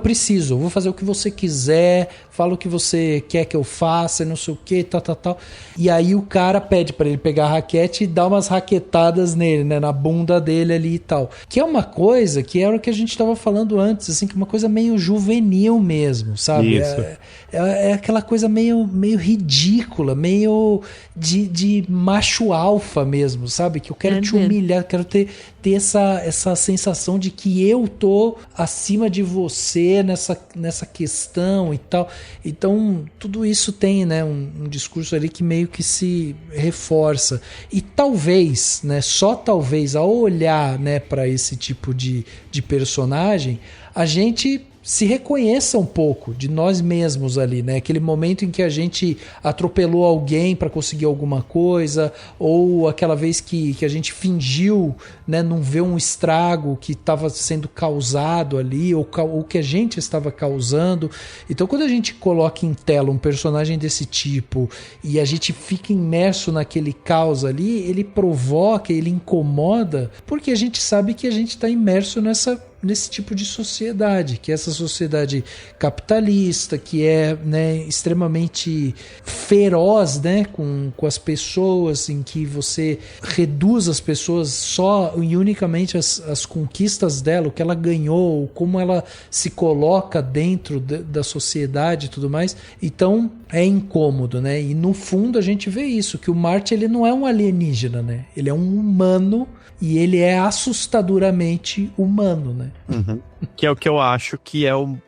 preciso, eu vou fazer o que você quiser, fala o que você quer que eu faça, não sei o que, tal. E aí o cara pede pra ele pegar a raquete e dar umas raquetadas nele, né, na bunda dele ali e tal. Que é uma coisa que era o que a gente tava falando antes, assim, que é uma coisa meio juvenil mesmo, sabe? Isso. É aquela coisa meio ridícula, meio de macho alfa mesmo, sabe? Que eu quero te humilhar, quero ter essa sensação de que eu tô acima de você nessa questão e tal. Então, tudo isso tem, né, um discurso ali que meio que se reforça. E talvez, né, só talvez, ao olhar, né, para esse tipo de personagem, a gente se reconheça um pouco de nós mesmos ali, né? Aquele momento em que a gente atropelou alguém para conseguir alguma coisa, ou aquela vez que a gente fingiu, né, não ver um estrago que estava sendo causado ali, ou que a gente estava causando. Então, quando a gente coloca em tela um personagem desse tipo e a gente fica imerso naquele caos ali, ele provoca, ele incomoda, porque a gente sabe que a gente está imerso nesse tipo de sociedade, que é essa sociedade capitalista, que é, né, extremamente feroz, né, com as pessoas, em que você reduz as pessoas só e unicamente as conquistas dela, o que ela ganhou, como ela se coloca dentro da sociedade e tudo mais. Então é incômodo, né? E no fundo a gente vê isso, que o Marty, ele não é um alienígena, né? Ele é um humano e ele é assustadoramente humano, né? Uhum. Que é o que eu acho que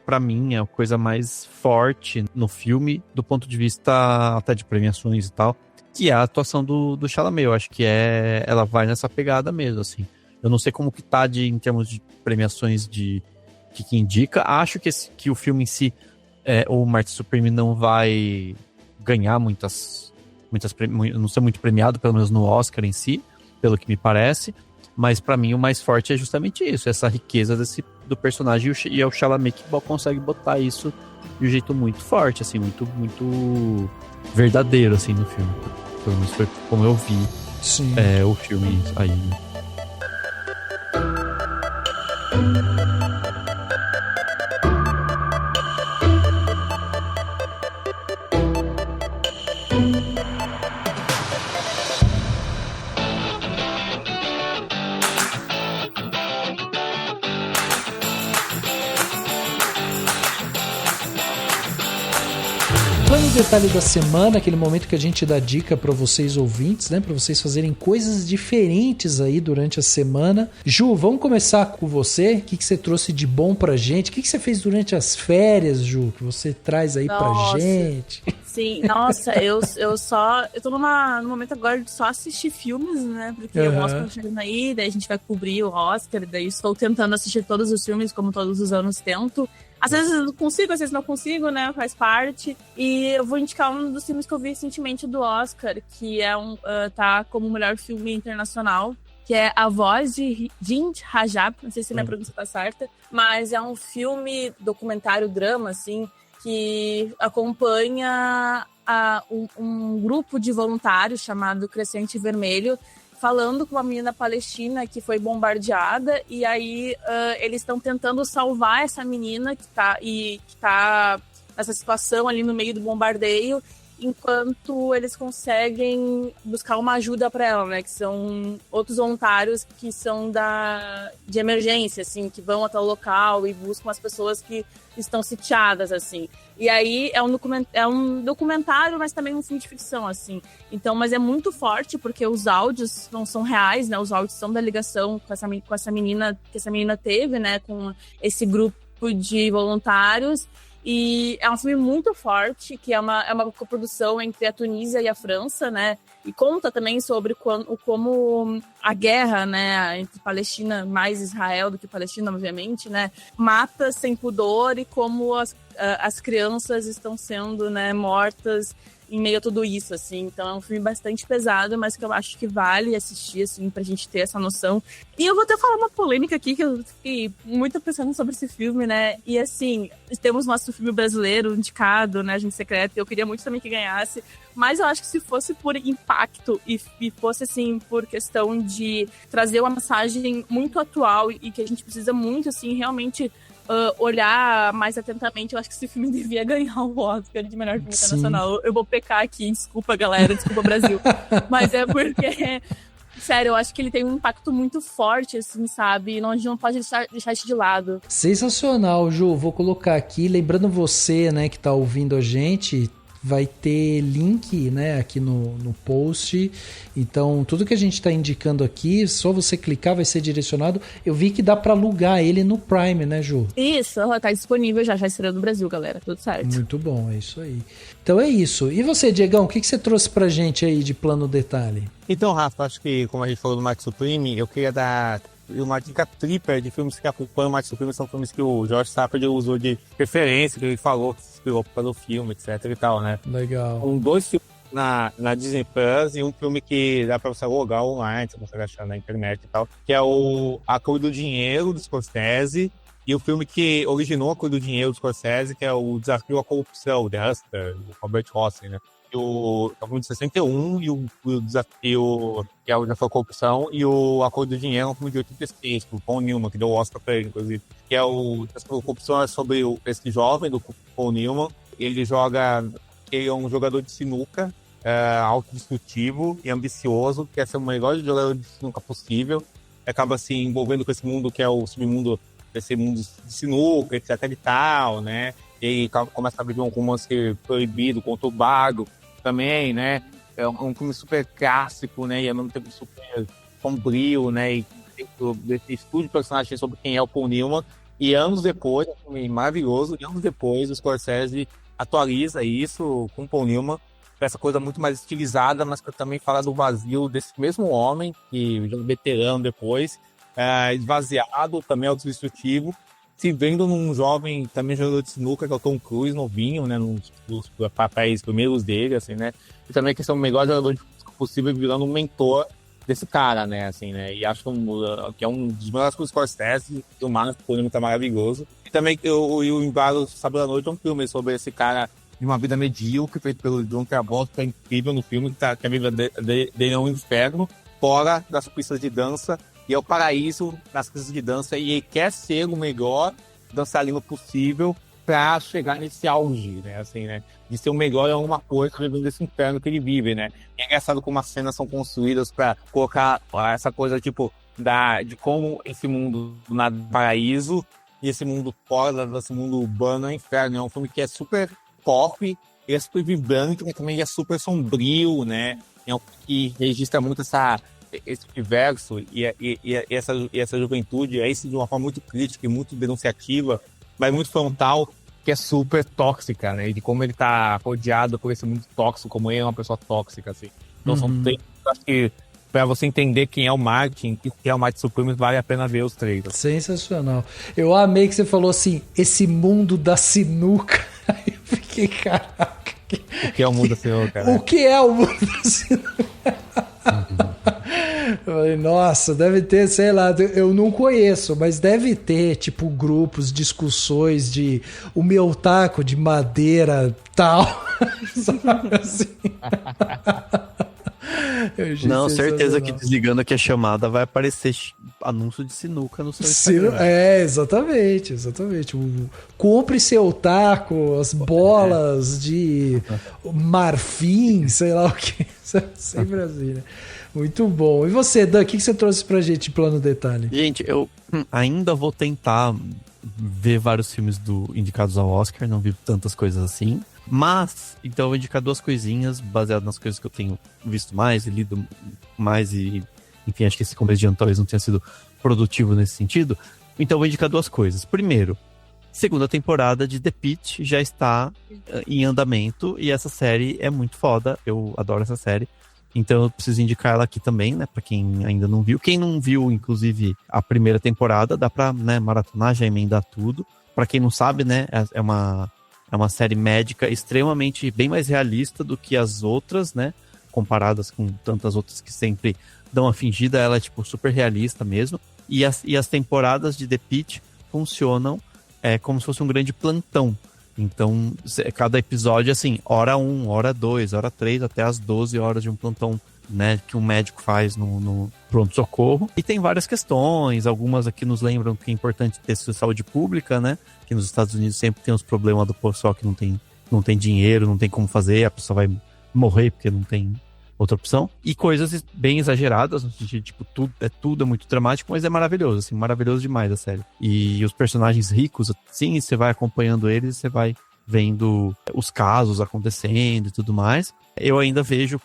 pra mim, é a coisa mais forte no filme, do ponto de vista até de premiações e tal, que é a atuação do Chalamet. Eu acho que ela vai nessa pegada mesmo, assim. Eu não sei como que tá em termos de premiações que indica. Acho que o filme em si, o Marty Supreme não vai ganhar muitas não ser muito premiado, pelo menos no Oscar em si, pelo que me parece. Mas pra mim o mais forte é justamente isso, essa riqueza do personagem, e é o Chalamet que consegue botar isso de um jeito muito forte, assim, muito, muito verdadeiro, assim, no filme. Pelo menos foi como eu vi. Sim. O filme aí. Detalhe da semana, aquele momento que a gente dá dica para vocês ouvintes, né, para vocês fazerem coisas diferentes aí durante a semana. Ju, vamos começar com você. O que você trouxe de bom pra gente? O que você fez durante as férias, Ju, que você traz aí pra gente? Sim, nossa, eu tô num momento agora de só assistir filmes, né, porque o Oscar tá chegando aí, daí a gente vai cobrir o Oscar, daí estou tentando assistir todos os filmes, como todos os anos tento. Às vezes eu consigo, às vezes não consigo, né? Faz parte. E eu vou indicar um dos filmes que eu vi recentemente do Oscar, que é tá como o melhor filme internacional, que é A Voz de Hind Rajab. Não sei se minha pronúncia tá certa, mas é um filme documentário drama, assim, que acompanha um grupo de voluntários chamado Crescente Vermelho, falando com uma menina palestina que foi bombardeada, e aí eles estão tentando salvar essa menina que tá nessa situação ali no meio do bombardeio, enquanto eles conseguem buscar uma ajuda para ela, né? Que são outros voluntários que são de emergência, assim, que vão até o local e buscam as pessoas que estão sitiadas, assim. E aí é um documentário, mas também um filme de ficção, assim. Então, mas é muito forte, porque os áudios não são reais, né? Os áudios são da ligação com essa menina, que essa menina teve, né? Com esse grupo de voluntários. E é um filme muito forte, que é uma coprodução entre a Tunísia e a França, né? E conta também sobre como a guerra, né, entre Palestina, mais Israel do que Palestina, obviamente, né, mata sem pudor, e como as crianças estão sendo, né, mortas em meio a tudo isso, assim. Então é um filme bastante pesado, mas que eu acho que vale assistir, assim, pra gente ter essa noção. E eu vou até falar uma polêmica aqui, que eu fiquei muito pensando sobre esse filme, né? E assim, temos nosso filme brasileiro indicado, né, Agente Secreto, e eu queria muito também que ganhasse, mas eu acho que se fosse por impacto e fosse, assim, por questão de trazer uma mensagem muito atual e que a gente precisa muito, assim, realmente olhar mais atentamente, eu acho que esse filme devia ganhar o Oscar de melhor filme internacional. Eu vou pecar aqui, desculpa, galera, desculpa, Brasil. Mas é porque, sério, eu acho que ele tem um impacto muito forte, assim, sabe? E a gente não pode deixar isso de lado. Sensacional, Ju. Vou colocar aqui, lembrando você, né, que tá ouvindo a gente, vai ter link, né, aqui no post. Então, tudo que a gente está indicando aqui, só você clicar, vai ser direcionado. Eu vi que dá para alugar ele no Prime, né, Ju? Isso, tá disponível já estreou no Brasil, galera. Tudo certo. Muito bom, é isso aí. Então é isso. E você, Diegão, o que você trouxe pra gente aí de plano detalhe? Então, Rafa, acho que como a gente falou do Marty Supreme, eu queria dar uma dica tripla de filmes que acompanham mais o filme, são filmes que o George Safdie usou de referência, que ele falou que se inspirou pelo filme, etc e tal, né? Legal. Com 2 filmes na Disney Plus e um filme que dá pra você alugar online, você consegue achar na internet e tal, que é A Cor do Dinheiro, do Scorsese, e o filme que originou A Cor do Dinheiro, do Scorsese, que é o Desafio à Corrupção, The Hustler, do Robert Hossein, né? É um filme de 61 e o Desafio, que é o Desafio à Corrupção, e A Cor do Dinheiro é um filme de 86, do Paul Newman, que deu o Oscar pra ele, inclusive. Que é o Desafio à Corrupção, é sobre esse jovem do Paul Newman. Ele é um jogador de sinuca, autodestrutivo e ambicioso, quer ser o melhor jogador de sinuca possível. Acaba se envolvendo com esse mundo que é o submundo desse mundo de sinuca, etc e tal, né? E começa a viver um romance proibido, conturbado também, né? É um filme super clássico, né? E ao mesmo tempo super sombrio, né? E desse estudo de personagem sobre quem é o Paul Newman. E anos depois, um filme maravilhoso, e anos depois o Scorsese atualiza isso com o Paul Newman para essa coisa muito mais estilizada, mas que também fala do vazio desse mesmo homem, que já é um veterano depois, esvaziado, também autodestrutivo, se vendo num jovem também jogador de sinuca, que é o Tom Cruise, novinho, né, nos papéis primeiros dele, assim, né, e também que é o melhor jogador de sinuca possível, virando um mentor desse cara, né, assim, né, e acho que é um dos melhores coisas do Scorsese, o Marco Polino tá maravilhoso, e também o Embalo Sábado à Noite é um filme sobre esse cara de uma vida medíocre, feito pelo John Travolta, que é incrível no filme, que a vida dele é um inferno, fora das pistas de dança, e é o paraíso nas pistas de dança, e ele quer ser o melhor dançarino possível para chegar nesse auge, né, assim, né, de ser o melhor em alguma coisa, vivendo desse inferno que ele vive, né. E é engraçado como as cenas são construídas para colocar essa coisa, tipo, de como esse mundo na paraíso e esse mundo fora desse mundo urbano é inferno. É um filme que é super pop, ele é super vibrante, mas também é super sombrio, né? É um filme que registra muito esse universo e essa juventude, é isso de uma forma muito crítica e muito denunciativa, mas muito frontal, que é super tóxica, né? E de como ele tá rodeado por esse mundo tóxico, como ele é uma pessoa tóxica, assim. Então são três, acho que pra você entender quem é o Martin, que é o Martin Supreme, vale a pena ver os três. Sensacional. Eu amei que você falou assim, esse mundo da sinuca. Aí eu fiquei, caraca. O que é o mundo da sinuca, né? O que é o mundo da sinuca? Eu falei, nossa, deve ter, sei lá, eu não conheço, mas deve ter, tipo, grupos, discussões de o meu taco de madeira tal, sabe assim? Não, certeza que desligando aqui a chamada vai aparecer anúncio de sinuca no seu Instagram. Exatamente. Compre seu taco, as bolas de marfim, sei lá o que. Sempre assim, né? Muito bom. E você, Dan, o que você trouxe pra gente, Plano Detalhe? Gente, eu ainda vou tentar ver vários filmes indicados ao Oscar, não vi tantas coisas assim. Mas, então eu vou indicar 2 coisinhas, baseado nas coisas que eu tenho visto mais e lido mais e, enfim, acho que esse começo de ano talvez não tenha sido produtivo nesse sentido. Então eu vou indicar 2 coisas. Primeiro, 2ª temporada de The Pitt já está em andamento e essa série é muito foda, eu adoro essa série. Então eu preciso indicar ela aqui também, né, pra quem ainda não viu. Quem não viu, inclusive, a primeira temporada, dá pra, né, maratonar, já emendar tudo. Pra quem não sabe, né, é uma série médica extremamente bem mais realista do que as outras, né? Comparadas com tantas outras que sempre dão uma fingida, ela é tipo super realista mesmo. E as temporadas de The Pitt funcionam como se fosse um grande plantão. Então, cada episódio, assim, hora 1, hora 2, hora 3, até as 12 horas de um plantão, né, que um médico faz no pronto-socorro. E tem várias questões, algumas aqui nos lembram que é importante ter saúde pública, né, que nos Estados Unidos sempre tem os problemas do pessoal que não tem dinheiro, não tem como fazer, a pessoa vai morrer porque não tem outra opção. E coisas bem exageradas, no sentido, tipo, tudo é muito dramático, mas é maravilhoso, assim, maravilhoso demais a série. E os personagens ricos, sim, você vai acompanhando eles, você vai vendo os casos acontecendo e tudo mais. Eu ainda vejo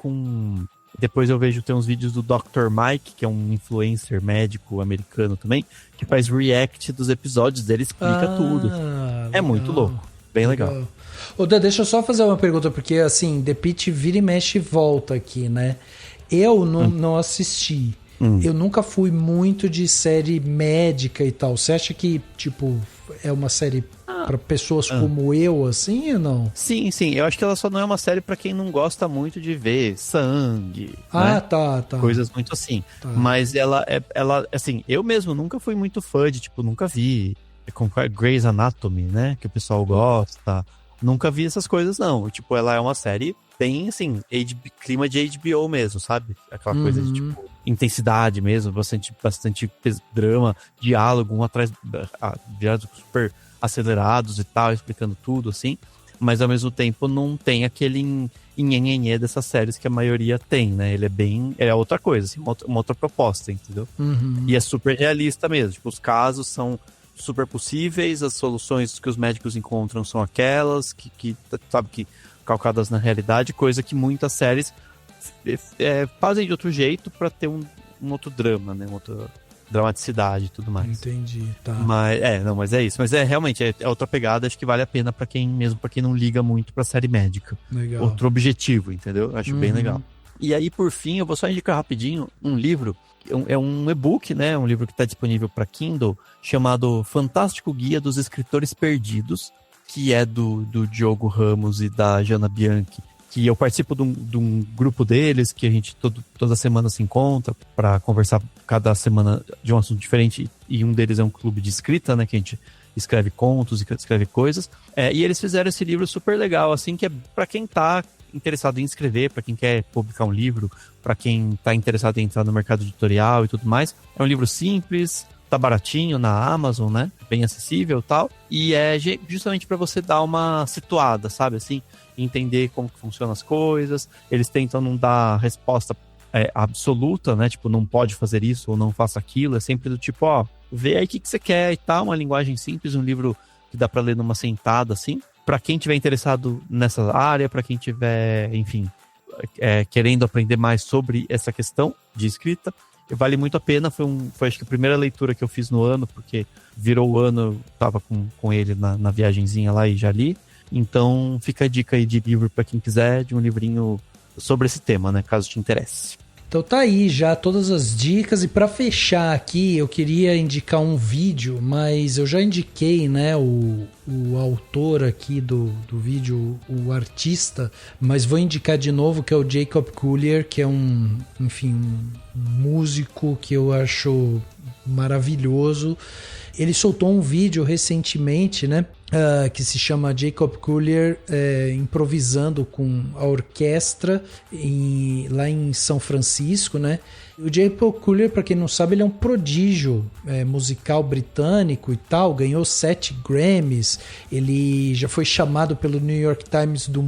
Depois eu vejo, tem uns vídeos do Dr. Mike, que é um influencer médico americano também, que faz react dos episódios dele, explica tudo. Legal. É muito louco. Bem legal. Ô, Dan, deixa eu só fazer uma pergunta, porque assim, The Pitt vira e mexe e volta aqui, né? Eu não assisti. Eu nunca fui muito de série médica e tal. Você acha que, tipo, é uma série pra pessoas como eu, assim, ou não? Sim. Eu acho que ela só não é uma série pra quem não gosta muito de ver sangue, né? Tá. Coisas muito assim. Tá. Mas ela, assim, eu mesmo nunca fui muito fã de, tipo, nunca vi como Grey's Anatomy, né? Que o pessoal gosta. Nunca vi essas coisas, não. Tipo, ela é uma série bem, assim, clima de HBO mesmo, sabe? Aquela coisa de, tipo, intensidade mesmo, bastante drama, diálogo, diálogos super acelerados e tal, explicando tudo, assim. Mas, ao mesmo tempo, não tem aquele nhenhenhê dessas séries que a maioria tem, né? Ele é bem... É outra coisa, assim, uma outra proposta, entendeu? E é super realista mesmo. Tipo, os casos são super possíveis, as soluções que os médicos encontram são aquelas que sabe, que calcadas na realidade, coisa que muitas séries fazem de outro jeito para ter um outro drama, né? Uma outra dramaticidade e tudo mais. Entendi, tá. Mas é isso. Mas realmente é outra pegada, acho que vale a pena para quem não liga muito pra série médica. Legal. Outro objetivo, entendeu? Acho bem legal. E aí, por fim, eu vou só indicar rapidinho um livro. É um e-book, né? Um livro que está disponível para Kindle, chamado Fantástico Guia dos Escritores Perdidos, que é do Diogo Ramos e da Jana Bianchi, que eu participo de um grupo deles, que a gente toda semana se encontra para conversar cada semana de um assunto diferente, e um deles é um clube de escrita, né? Que a gente escreve contos e escreve coisas. E eles fizeram esse livro super legal, assim, que é para quem tá interessado em escrever, para quem quer publicar um livro, para quem tá interessado em entrar no mercado editorial e tudo mais. É um livro simples, tá baratinho na Amazon, né? Bem acessível e tal. E é justamente para você dar uma situada, sabe? Assim, entender como que funcionam as coisas. Eles tentam não dar resposta absoluta, né? Tipo, não pode fazer isso ou não faça aquilo. É sempre do tipo, ó, vê aí o que você quer e tal. Uma linguagem simples, um livro que dá para ler numa sentada, assim. Para quem tiver interessado nessa área, para quem tiver, enfim, querendo aprender mais sobre essa questão de escrita, vale muito a pena. Foi acho que a primeira leitura que eu fiz no ano, porque virou o ano, eu tava com ele na viagenzinha lá e já li. Então fica a dica aí de livro para quem quiser, de um livrinho sobre esse tema, né, caso te interesse. Então tá aí já todas as dicas, e para fechar aqui eu queria indicar um vídeo, mas eu já indiquei, né, o autor aqui do vídeo, o artista, mas vou indicar de novo, que é o Jacob Collier, que é um músico que eu acho maravilhoso. Ele soltou um vídeo recentemente, né, que se chama Jacob Collier improvisando com a orquestra lá em São Francisco, né? O Jacob Collier, para quem não sabe, ele é um prodígio musical britânico e tal, ganhou 7 Grammys, ele já foi chamado pelo New York Times do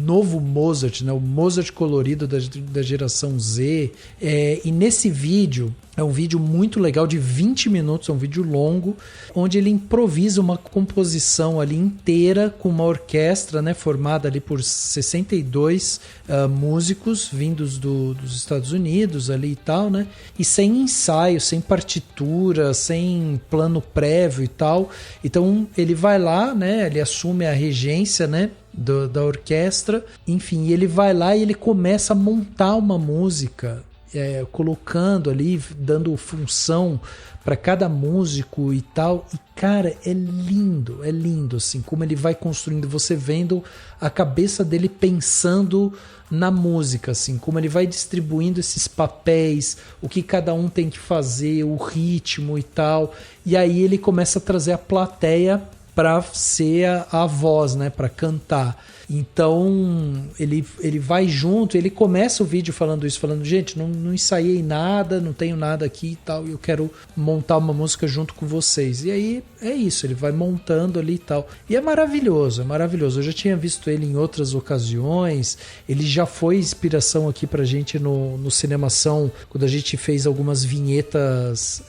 novo Mozart, né? O Mozart colorido da geração Z, e nesse vídeo, é um vídeo muito legal de 20 minutos, é um vídeo longo, onde ele improvisa uma composição ali inteira com uma orquestra, né, formada ali por 62 músicos vindos dos Estados Unidos ali e tal, né, e sem ensaio, sem partitura, sem plano prévio e tal. Então ele vai lá, né, ele assume a regência, né, da orquestra, enfim, ele vai lá e ele começa a montar uma música, colocando ali, dando função para cada músico e tal, e cara, é lindo assim, como ele vai construindo, você vendo a cabeça dele pensando na música, assim, como ele vai distribuindo esses papéis, o que cada um tem que fazer, o ritmo e tal, e aí ele começa a trazer a plateia para ser a voz, né, para cantar. Então ele vai junto, ele começa o vídeo falando isso, falando, gente, não ensaiei nada, não tenho nada aqui e tal, eu quero montar uma música junto com vocês. E aí é isso, ele vai montando ali e tal. E é maravilhoso. Eu já tinha visto ele em outras ocasiões, ele já foi inspiração aqui pra gente no Cinemação, quando a gente fez algumas vinhetas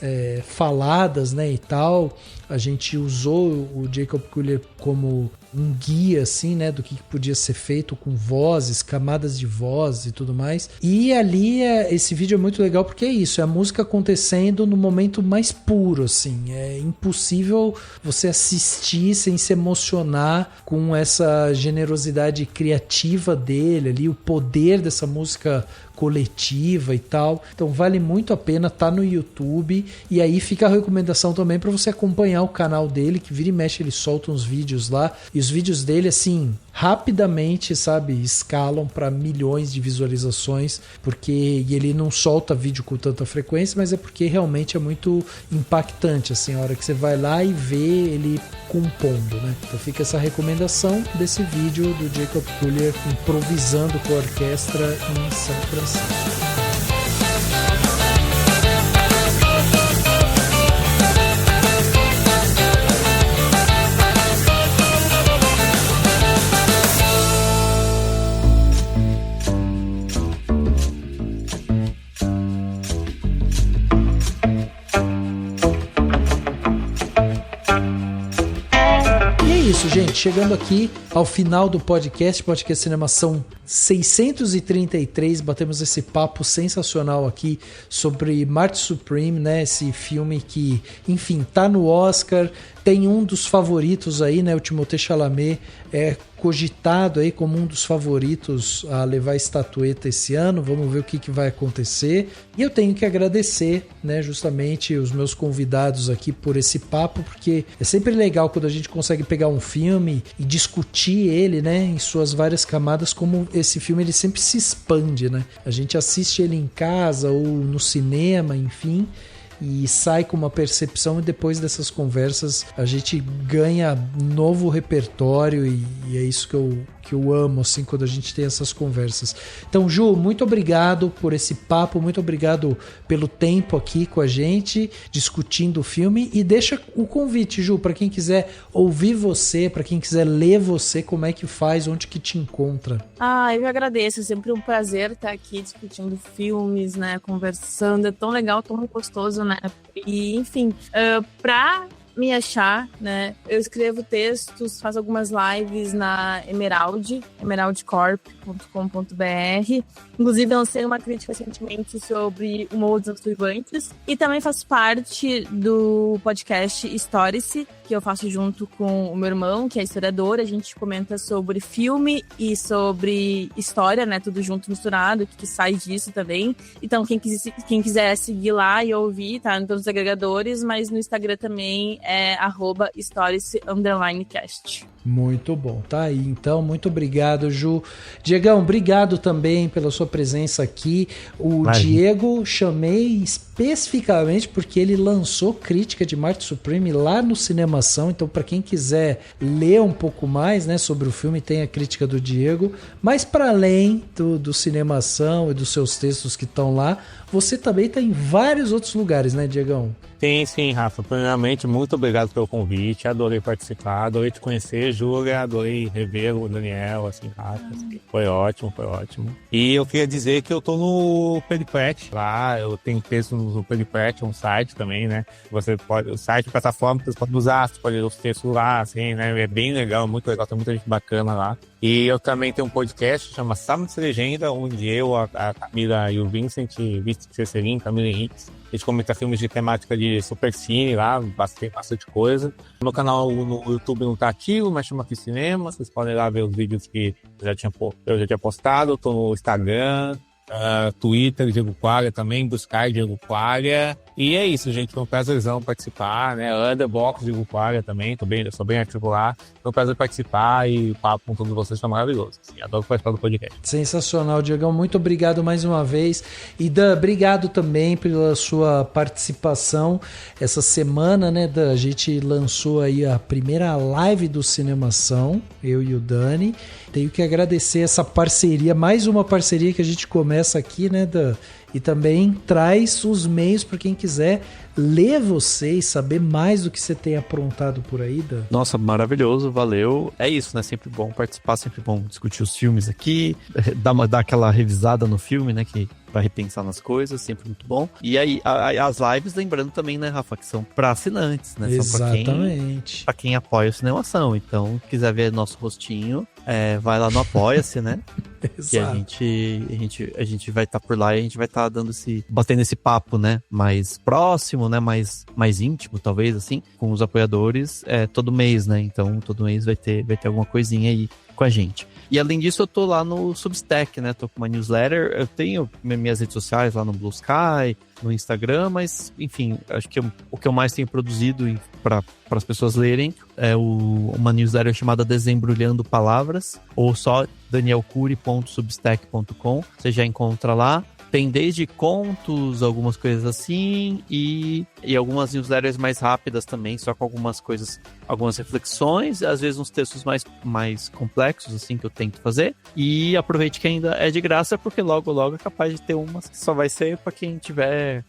faladas, né, e tal. A gente usou o Jacob Collier como um guia, assim, né, do que podia ser feito com vozes, camadas de voz e tudo mais. E ali, esse vídeo é muito legal porque é isso, é a música acontecendo no momento mais puro, assim. É impossível você assistir sem se emocionar com essa generosidade criativa dele ali, o poder dessa música coletiva e tal. Então vale muito a pena, tá no YouTube. E aí fica a recomendação também para você acompanhar o canal dele, que vira e mexe ele solta uns vídeos lá, e os vídeos dele assim rapidamente, sabe, escalam para milhões de visualizações, porque ele não solta vídeo com tanta frequência, mas é porque realmente é muito impactante, assim, a hora que você vai lá e vê ele compondo, né? Então fica essa recomendação desse vídeo do Jacob Collier improvisando com a orquestra em São Francisco. Gente, chegando aqui ao final do podcast Cinemação 633, batemos esse papo sensacional aqui sobre Marty Supreme, né? Esse filme que, enfim, tá no Oscar, tem um dos favoritos aí, né? O Timothée Chalamet é cogitado aí como um dos favoritos a levar a estatueta esse ano. Vamos ver o que vai acontecer. E eu tenho que agradecer, né, justamente os meus convidados aqui por esse papo, porque é sempre legal quando a gente consegue pegar um filme e discutir ele, né, em suas várias camadas, como esse filme ele sempre se expande, né? A gente assiste ele em casa ou no cinema, enfim, e sai com uma percepção, e depois dessas conversas a gente ganha novo repertório, e é isso que eu amo, assim, quando a gente tem essas conversas. Então, Ju, muito obrigado por esse papo, muito obrigado pelo tempo aqui com a gente, discutindo o filme, e deixa o convite, Ju, para quem quiser ouvir você, para quem quiser ler você, como é que faz, onde que te encontra? Eu agradeço, é sempre um prazer estar aqui discutindo filmes, né, conversando, é tão legal, tão gostoso, né, e enfim, pra me achar, né? Eu escrevo textos, faço algumas lives na emeraldcorp.com.br. Inclusive, lancei uma crítica recentemente sobre o Morro dos Uivantes. E também faço parte do podcast Stories, que eu faço junto com o meu irmão, que é historiador. A gente comenta sobre filme e sobre história, né? Tudo junto, misturado, que sai disso também. Então, quem quiser seguir lá e ouvir, tá? Em todos os agregadores, mas no Instagram também é @stories_cast. Muito bom, tá aí. Então, muito obrigado, Ju. Diegão, obrigado também pela sua presença aqui. O Diego chamei especificamente porque ele lançou crítica de Marty Supreme lá no Cinemação. Então, para quem quiser ler um pouco mais, né, sobre o filme, tem a crítica do Diego. Mas para além do Cinemação e dos seus textos que estão lá, você também está em vários outros lugares, né, Diegão? Sim, Rafa. Primeiramente, muito obrigado pelo convite. Adorei participar, adorei te conhecer, Júlia. Adorei rever o Daniel, assim, Rafa. Assim. Foi ótimo. E eu queria dizer que eu tô no Peripet. Lá eu tenho texto no Peripet, um site também, né? Você pode, o site, plataforma, você pode usar, você pode ler os textos lá, assim, né? É bem legal, muito legal, tem muita gente bacana lá. E eu também tenho um podcast, chama Sábado de Legenda, onde eu, a Camila e o Vincent Cesarin, Camila Henrique, a gente comenta filmes de temática de supercine lá, tem bastante coisa. Meu canal no YouTube não tá ativo, mas chama aqui Cinema. Vocês podem ir lá ver os vídeos que eu já tinha postado. Eu tô no Instagram, Twitter, Diego Qualia também, buscar Diego Qualia. E é isso, gente. Foi um prazerzão participar, né? Underbox, Diego Qualia também, sou bem ativo lá. Foi um prazer participar e o papo com todos vocês foi maravilhoso. Assim, adoro participar do podcast. Sensacional, Diegão. Muito obrigado mais uma vez. E Dan, obrigado também pela sua participação essa semana, né, Dan? A gente lançou aí a primeira live do Cinemação, eu e o Dani. Tenho que agradecer essa parceria, mais uma parceria que a gente começa aqui, né, Dan? E também traz os meios para quem quiser ler você e saber mais do que você tem aprontado por aí, Dan. Nossa, maravilhoso, valeu. É isso, né? Sempre bom participar, sempre bom discutir os filmes aqui, dar aquela revisada no filme, né? Que repensar nas coisas, sempre muito bom. E aí, as lives, lembrando também, né, Rafa, que são pra assinantes, né? Exatamente. São pra quem apoia o Cinemação. Então, quiser ver nosso rostinho, vai lá no Apoia-se, né? Que a gente vai estar por lá e a gente vai estar batendo esse papo, né? Mais próximo, né? Mais íntimo, talvez, assim, com os apoiadores todo mês, né? Então, todo mês vai ter alguma coisinha aí com a gente. E além disso, eu tô lá no Substack, né? Tô com uma newsletter. Eu tenho minhas redes sociais lá no Blue Sky, no Instagram, mas, enfim, acho que o que eu mais tenho produzido para as pessoas lerem é uma newsletter chamada Desembrulhando Palavras, ou só danielcuri.substack.com. Você já encontra lá. Tem desde contos, algumas coisas assim, e algumas newsletters mais rápidas também, só com algumas coisas, algumas reflexões, às vezes uns textos mais complexos, assim, que eu tento fazer. E aproveite que ainda é de graça, porque logo é capaz de ter umas que só vai ser para quem tiver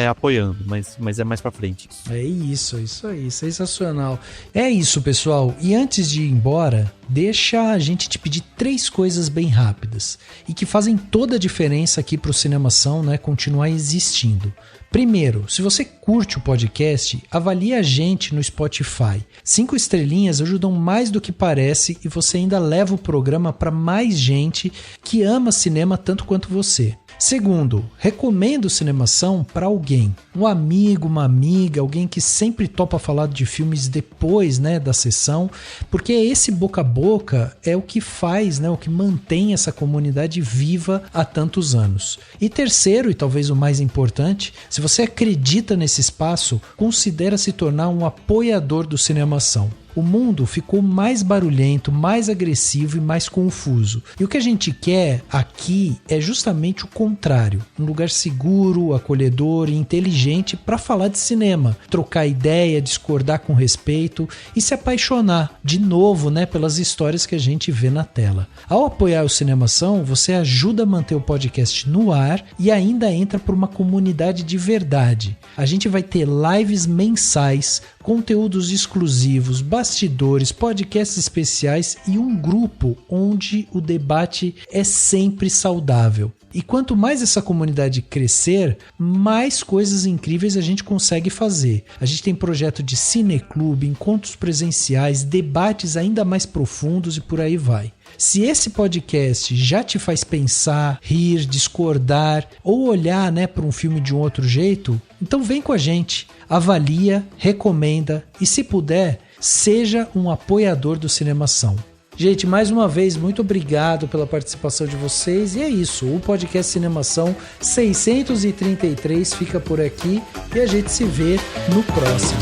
apoiando, mas é mais para frente. É isso aí, sensacional. É isso, pessoal. E antes de ir embora, deixa a gente te pedir 3 coisas bem rápidas e que fazem toda a diferença aqui para o Cinemação, né, continuar existindo. Primeiro, se você curte o podcast, avalie a gente no Spotify. 5 estrelinhas ajudam mais do que parece e você ainda leva o programa para mais gente que ama cinema tanto quanto você. Segundo, recomendo o Cinemação para alguém, um amigo, uma amiga, alguém que sempre topa falar de filmes depois, né, da sessão, porque esse boca a boca é o que faz, né, o que mantém essa comunidade viva há tantos anos. E terceiro, e talvez o mais importante, se você acredita nesse espaço, considere se tornar um apoiador do Cinemação. O mundo ficou mais barulhento, mais agressivo e mais confuso. E o que a gente quer aqui é justamente o contrário. Um lugar seguro, acolhedor e inteligente para falar de cinema, trocar ideia, discordar com respeito e se apaixonar de novo, né, pelas histórias que a gente vê na tela. Ao apoiar o Cinemação, você ajuda a manter o podcast no ar e ainda entra por uma comunidade de verdade. A gente vai ter lives mensais, conteúdos exclusivos, bastidores, podcasts especiais e um grupo onde o debate é sempre saudável. E quanto mais essa comunidade crescer, mais coisas incríveis a gente consegue fazer. A gente tem projeto de cineclube, encontros presenciais, debates ainda mais profundos e por aí vai. Se esse podcast já te faz pensar, rir, discordar ou olhar, né, para um filme de um outro jeito, então vem com a gente, avalia, recomenda e, se puder, seja um apoiador do Cinemação. Gente, mais uma vez, muito obrigado pela participação de vocês. E é isso, o podcast Cinemação 633 fica por aqui e a gente se vê no próximo.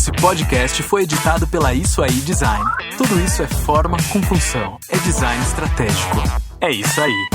O podcast foi editado pela Isso Aí Design. Tudo isso é forma com função. É design estratégico. É isso aí.